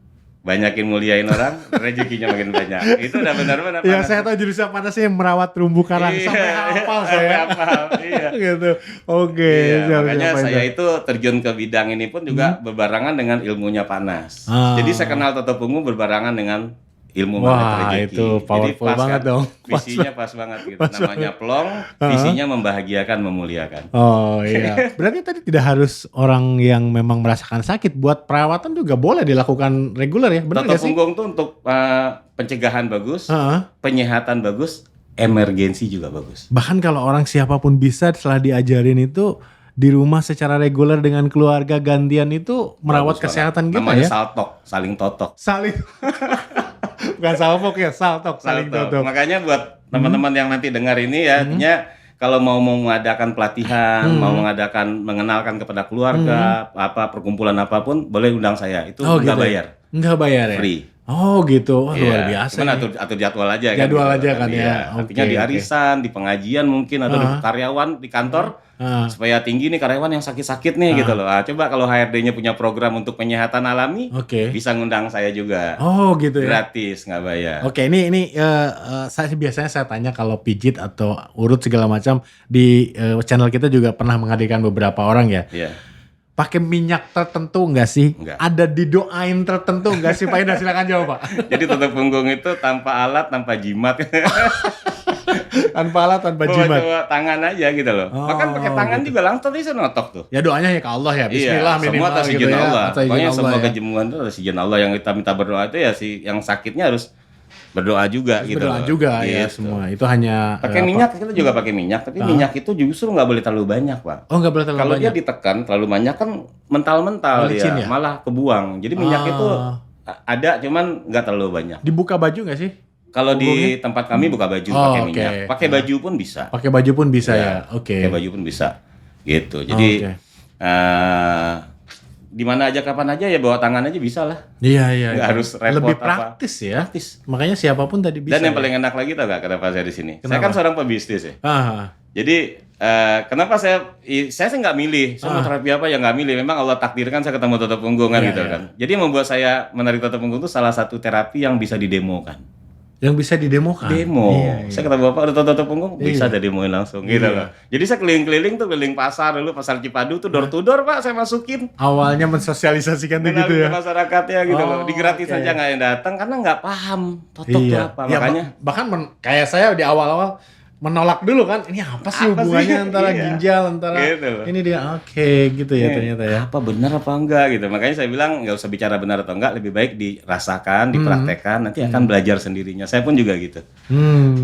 banyakin muliain orang, rezekinya makin banyak. Itu udah benar-benar. Ya saya tahu jurusan mana sih yang merawat terumbu karang sampai hafal saya. Sampai hafal, iya. Gitu. Oke. Iya, makanya saya itu terjun ke bidang ini pun juga berbarengan dengan ilmunya panas. Jadi saya kenal Toto Punggung berbarengan dengan ilmu magnet rezeki. Itu powerful jadi banget kan, dong. Visinya pas banget gitu. Namanya plong, visinya membahagiakan, memuliakan. Oh iya. Berarti tadi tidak harus orang yang memang merasakan sakit, buat perawatan juga boleh dilakukan reguler ya, benar nggak Toto sih? Punggung tuh untuk pencegahan bagus, penyehatan bagus, emergensi juga bagus. Bahkan kalau orang siapapun bisa setelah diajarin itu di rumah secara reguler dengan keluarga gantian itu merawat kesehatan kita namanya ya. saltok, saling totok. Saling. Bukan salpok ya, saltok, saling totok. Makanya buat teman-teman yang nanti dengar ini ya, artinya kalau mau mengadakan pelatihan, mau mengenalkan kepada keluarga, apa perkumpulan apapun, boleh undang saya. Itu nggak bayar. Nggak bayar ya? Free. Oh gitu, luar biasa. Cuman atur jadwal aja kan. Jadwal aja kan ya. Artinya di arisan, di pengajian mungkin, atau di karyawan di kantor. Supaya tinggi nih karyawan yang sakit-sakit nih gitu loh. Coba kalau HRD-nya punya program untuk penyehatan alami, bisa ngundang saya juga. Oh gitu ya. Gratis, nggak bayar. Oke, ini saya biasanya saya tanya kalau pijit atau urut segala macam di channel kita juga pernah menghadirkan beberapa orang ya. Iya. Pakai minyak tertentu nggak sih? Enggak. Ada didoain tertentu nggak sih Pak Ida? Silakan jawab Pak. Jadi Toto Punggung itu tanpa alat, tanpa jimat. Tanpa alat, tanpa jimat. Bawa tangan aja gitu loh. Bahkan pakai tangan juga langsung tadi saya notok tuh. Ya doanya ya ke Allah ya. Bismillah minimal semua atas gitu izin ya. Allah. Atas izin Pokoknya Allah semua ya. kejemuan itu atas izin Allah. Yang kita minta berdoa itu ya si yang sakitnya harus berdoa juga gitu Berdoa loh. juga ya Gitu. semua. Itu hanya Pakai minyak, kita juga pakai minyak, tapi minyak itu justru nggak boleh terlalu banyak, Pak. Oh, nggak boleh terlalu Kalau banyak. dia ditekan terlalu banyak kan mental-mental Licin dia, ya? malah kebuang. Jadi minyak itu ada cuman nggak terlalu banyak. Dibuka baju nggak sih? Kalau di tempat kami buka baju pakai minyak. Pakai baju pun bisa. Pakai baju pun bisa ya. Oke. Pakai baju pun bisa. Gitu. Jadi di mana aja kapan aja ya bawa tangan aja bisa lah. Iya. Nggak harus repot. Lebih praktis ya. Praktis. Makanya siapapun tadi bisa. Dan yang paling enak lagi tau gak kenapa saya di sini? Saya kan seorang pebisnis ya. Jadi kenapa saya sih nggak milih, saya mau terapi apa ya nggak milih. Memang Allah takdirkan saya ketemu Toto Punggung kan gitu kan. Jadi yang membuat saya menarik Toto Punggung itu salah satu terapi yang bisa didemokan. Yang bisa didemokan. Demo. Saya kata Bapak ada Toto Punggung bisa ada demoin langsung gitu loh. Jadi saya keliling-keliling tuh, keliling pasar dulu, pasar Cipadu tuh door to door Pak saya masukin. Awalnya mensosialisasikan gitu ya. Masyarakatnya gitu loh. Digratis aja nggak yang datang karena nggak paham Toto itu apa. Ya, Makanya bahkan kayak saya di awal-awal menolak dulu kan, ini apa sih hubungannya antara ginjal, antara gitu. Ini dia gitu ya ternyata ya. Apa benar apa enggak gitu. Makanya saya bilang nggak usah bicara benar atau enggak, lebih baik dirasakan, dipraktekkan, nanti akan belajar sendirinya. Saya pun juga gitu.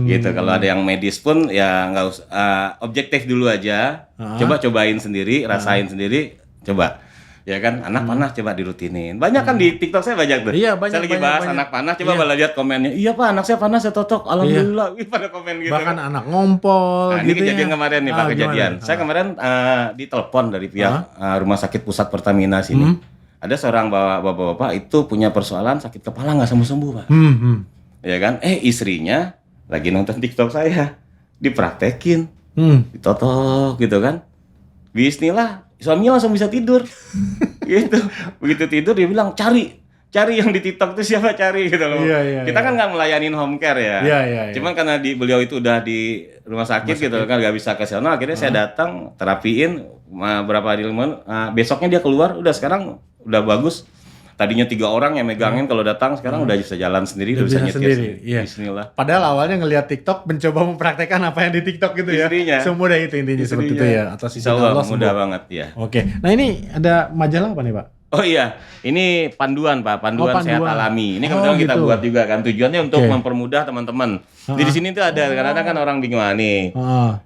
Gitu. Kalau ada yang medis pun ya nggak usah objektif dulu aja. Cobain sendiri, rasain sendiri, coba. Ya kan, anak panas coba dirutinin. Banyak kan di TikTok saya banyak tuh. Iya, banyak. Saya lagi bahas anak panas, coba lihat komennya. Iya Pak, anak saya panas ya Totok. Alhamdulillah. Pada komen gitu. Bahkan anak ngompol nah, gitu. Ini kejadian kemarin nih Pak, kejadian. Saya kemarin ditelepon dari pihak Rumah Sakit Pusat Pertamina sini. Ada seorang bapak-bapak itu punya persoalan sakit kepala nggak sembuh-sembuh Pak. Ya kan? Istrinya lagi nonton TikTok saya. Dipraktekin. Ditotok gitu kan. Bismillah. Suaminya langsung bisa tidur. Gitu. Begitu tidur dia bilang cari yang di TikTok itu siapa cari gitu loh. Kita kan nggak melayanin home care ya. Cuman karena beliau itu udah di rumah sakit gitu kan nggak bisa ke sana. Akhirnya saya datang terapiin berapa hari besoknya dia keluar udah sekarang udah bagus. tadinya 3 orang yang megangin kalau datang, sekarang udah bisa jalan sendiri, udah bisa nyetir sendiri. Iya. Bismillah. Padahal awalnya ngelihat TikTok mencoba mempraktekkan apa yang di TikTok gitu ya. Istrinya. Semudah itu intinya seperti itu ya. Atas izin Insyaallah Allah mudah sembuh. banget ya. Oke. Nah ini ada majalah apa nih Pak? Oh iya, ini panduan Pak, panduan sehat alami. Ini kebetulan kita gitu. buat juga kan, tujuannya untuk mempermudah teman-teman. Di sini tuh ada, kadang-kadang kan orang bingung nih,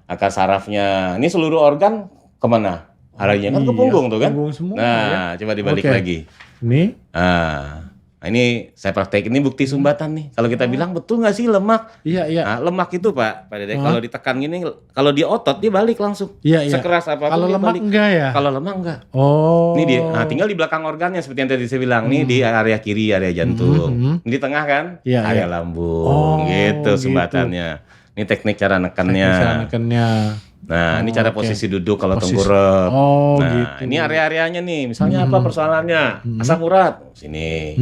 akar sarafnya, ini seluruh organ kemana? Arahnya kan ke punggung tuh kan? Punggung semua, nah, coba dibalik lagi. Ini? Nah, ini saya praktek, ini bukti sumbatan nih. Kalau kita bilang betul nggak sih lemak? Iya. Nah, lemak itu Pak Dede, kalau ditekan gini, kalau dia otot dia balik langsung. Iya. Sekeras apapun kalau dia lemak balik. enggak ya? Kalau lemak enggak. Oh. Ini dia, nah, tinggal di belakang organnya seperti yang tadi saya bilang, nih di area kiri, area jantung. Ini di tengah kan, area lambung, gitu sumbatannya. Ini teknik cara nekannya. Nah, ini cara posisi duduk kalau tengkurap. Nah, ini area-areanya nih. Misalnya apa persoalannya? Asam urat sini.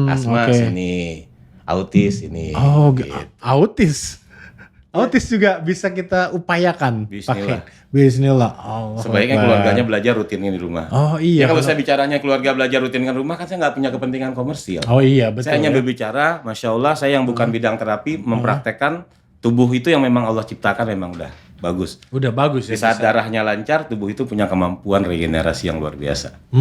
Asma sini. Autis ini. Oh, gitu. Autis juga bisa kita upayakan. Bismillah. Sebaiknya keluarganya belajar rutinnya di rumah. Oh iya. Ya kalau saya bicaranya keluarga belajar rutinkan rumah, kan saya nggak punya kepentingan komersial. Oh iya, betul. Saya hanya berbicara, Masya Allah, saya yang bukan bidang terapi, mempraktekkan tubuh itu yang memang Allah ciptakan memang udah bagus. Udah bagus ya. Di saat darahnya lancar, tubuh itu punya kemampuan regenerasi yang luar biasa.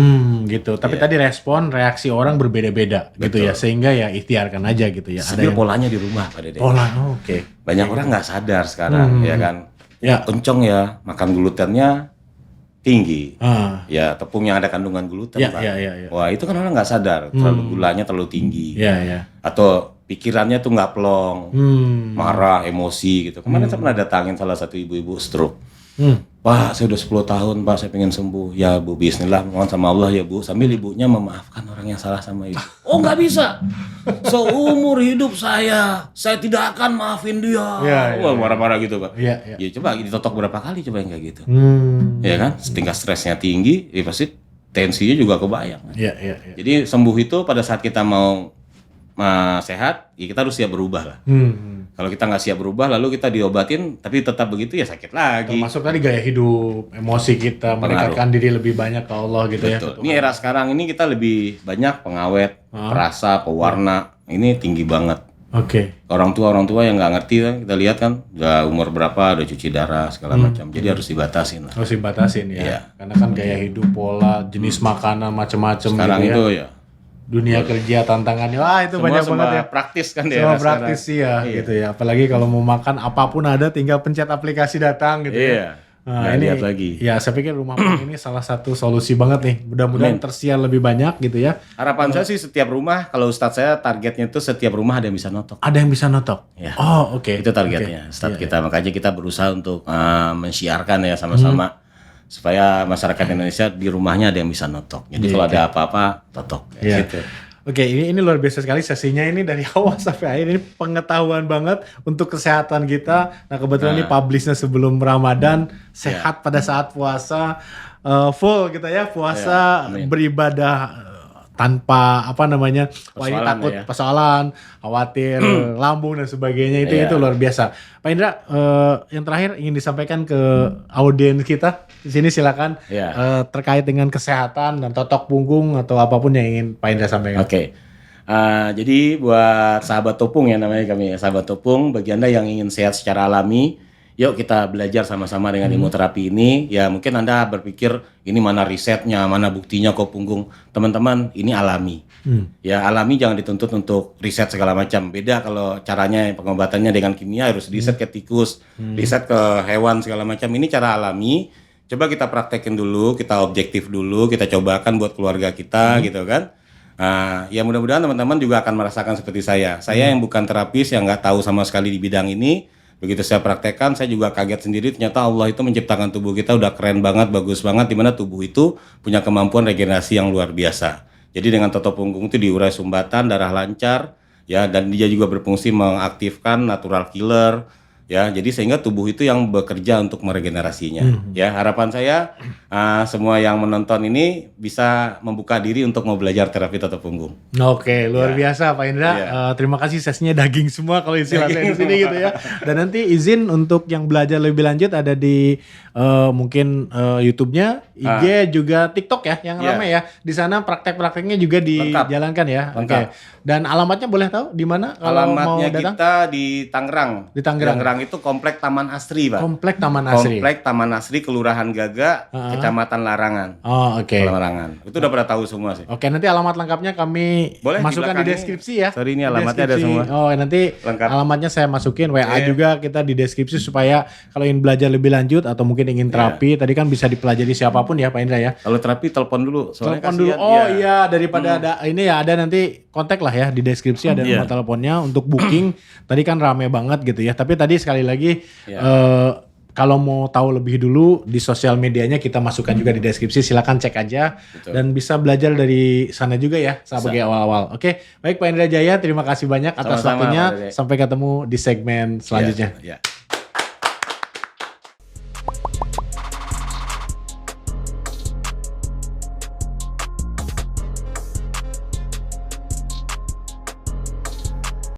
Gitu. Tapi tadi reaksi orang berbeda-beda gitu ya, sehingga ya ikhtiarkan aja gitu ya. Ada polanya di rumah Pak Dede. Oke. Banyak orang nggak sadar sekarang, ya kan. Ya. Kencong ya, makan glutennya tinggi. Ya, tepung yang ada kandungan gluten, Pak. Iya. Wah, itu kan orang nggak sadar, terlalu gulanya terlalu tinggi. Iya. Atau pikirannya tuh nggak plong, marah, emosi gitu. Kemarin saya pernah datangin salah satu ibu-ibu stroke. Pak, saya udah 10 tahun Pak, saya pengen sembuh. Ya Bu, bismillah, mohon sama Allah ya Bu. Sambil ibunya memaafkan orang yang salah sama ibu. Oh nggak bisa, seumur hidup saya tidak akan maafin dia. Wah, marah-marah gitu Pak. Ya coba ditotok berapa kali coba yang kayak gitu. Ya kan, tingkat stresnya tinggi, ya pasti tensinya juga kebayang. Iya. Jadi sembuh itu pada saat kita mau sehat, ya kita harus siap berubah lah. Kalau kita nggak siap berubah, lalu kita diobatin, tapi tetap begitu ya sakit lagi. Termasuk tadi gaya hidup, emosi kita, mendekatkan diri lebih banyak ke Allah gitu. Betul. Ini era sekarang ini kita lebih banyak pengawet, perasa, pewarna, ini tinggi banget. Oke. Orang tua yang nggak ngerti kan, kita lihat kan, udah umur berapa, udah cuci darah segala macam. Jadi harus dibatasin lah. Harus dibatasin ya. Karena kan gaya hidup, pola, jenis makanan macam-macam sekarang gitu itu ya. Dunia kerja tantangannya, wah itu banyak banget ya. Praktis kan dia. Semua praktis sih ya, gitu ya. Apalagi kalau mau makan apapun ada, tinggal pencet aplikasi datang gitu ya. Nah, ini lihat lagi. Ya saya pikir rumah makan ini salah satu solusi banget nih. Mudah-mudahan tersiar lebih banyak gitu ya. Harapan saya sih setiap rumah, kalau Ustadz saya targetnya itu setiap rumah ada yang bisa notok. Ada yang bisa notok. Ya. Oh oke. Itu targetnya. Ustadz kita makanya kita berusaha untuk mensiarkan ya sama-sama. Supaya masyarakat Indonesia di rumahnya ada yang bisa notok. Jadi kalau ada apa-apa, totok. Gitu. Oke, ini luar biasa sekali sesinya ini dari awal sampai akhir. Ini pengetahuan banget untuk kesehatan kita. Nah kebetulan ini publishnya sebelum Ramadan, sehat pada saat puasa, full kita ya, puasa beribadah tanpa wah ini takut persoalan, khawatir, lambung dan sebagainya itu luar biasa. Pak Indra, yang terakhir ingin disampaikan ke audiens kita di sini silakan terkait dengan kesehatan dan totok punggung atau apapun yang ingin Pak Indra sampaikan. Oke. Jadi buat sahabat Topung ya namanya kami ya, sahabat Topung, bagi Anda yang ingin sehat secara alami, yuk kita belajar sama-sama dengan ilmu terapi ini. Ya mungkin Anda berpikir ini mana risetnya, mana buktinya kok punggung. Teman-teman, ini alami. Ya alami jangan dituntut untuk riset segala macam. Beda kalau caranya pengobatannya dengan kimia harus riset ke tikus, riset ke hewan segala macam. Ini cara alami. Coba kita praktekin dulu, kita objektif dulu, kita cobakan buat keluarga kita gitu kan. Ya mudah-mudahan teman-teman juga akan merasakan seperti saya. Saya yang bukan terapis, yang nggak tahu sama sekali di bidang ini. Begitu saya praktekkan, saya juga kaget sendiri. Ternyata Allah itu menciptakan tubuh kita udah keren banget, bagus banget. Dimana tubuh itu punya kemampuan regenerasi yang luar biasa. Jadi dengan totok punggung itu diurai sumbatan, darah lancar, ya, dan dia juga berfungsi mengaktifkan natural killer, Ya, jadi sehingga tubuh itu yang bekerja untuk meregenerasinya. Ya, harapan saya semua yang menonton ini bisa membuka diri untuk mau belajar terapi totok punggung. Oke, luar biasa Pak Indra. Terima kasih, sesinya daging semua kalau istilah saya di sini gitu ya. Dan nanti izin untuk yang belajar lebih lanjut ada di mungkin YouTube-nya, IG juga TikTok ya yang ramai ya. Di sana praktek-prakteknya juga dijalankan ya. Oke. Dan alamatnya boleh tahu di mana kalau mau datang? Alamatnya kita di Tangerang. Di Tangerang itu Komplek Taman Asri, Pak. Komplek Taman Asri. Komplek Taman Asri, Kelurahan Gaga, Kecamatan Larangan. Oh, oke. Larangan. Itu udah pada tahu semua sih. Oke, nanti alamat lengkapnya kami masukkan di deskripsi ya. Sorry, ini alamatnya ada semua. Oh, nanti lengkap. Alamatnya saya masukin WA juga kita di deskripsi supaya kalau ingin belajar lebih lanjut atau mungkin ingin terapi, tadi kan bisa dipelajari siapapun ya Pak Indra ya. Kalau terapi telepon dulu. Telepon dulu. Oh iya, daripada ada ini ya, ada nanti kontak lah ya di deskripsi ada nomor teleponnya untuk booking. Tadi kan rame banget gitu ya. Tapi tadi sekali lagi kalau mau tahu lebih dulu di sosial medianya kita masukkan juga di deskripsi, silakan cek aja. Betul. Dan bisa belajar dari sana juga ya sebagai awal-awal. Oke, baik Pak Indra Jaya, terima kasih banyak atas waktunya. Sampai ketemu di segmen selanjutnya.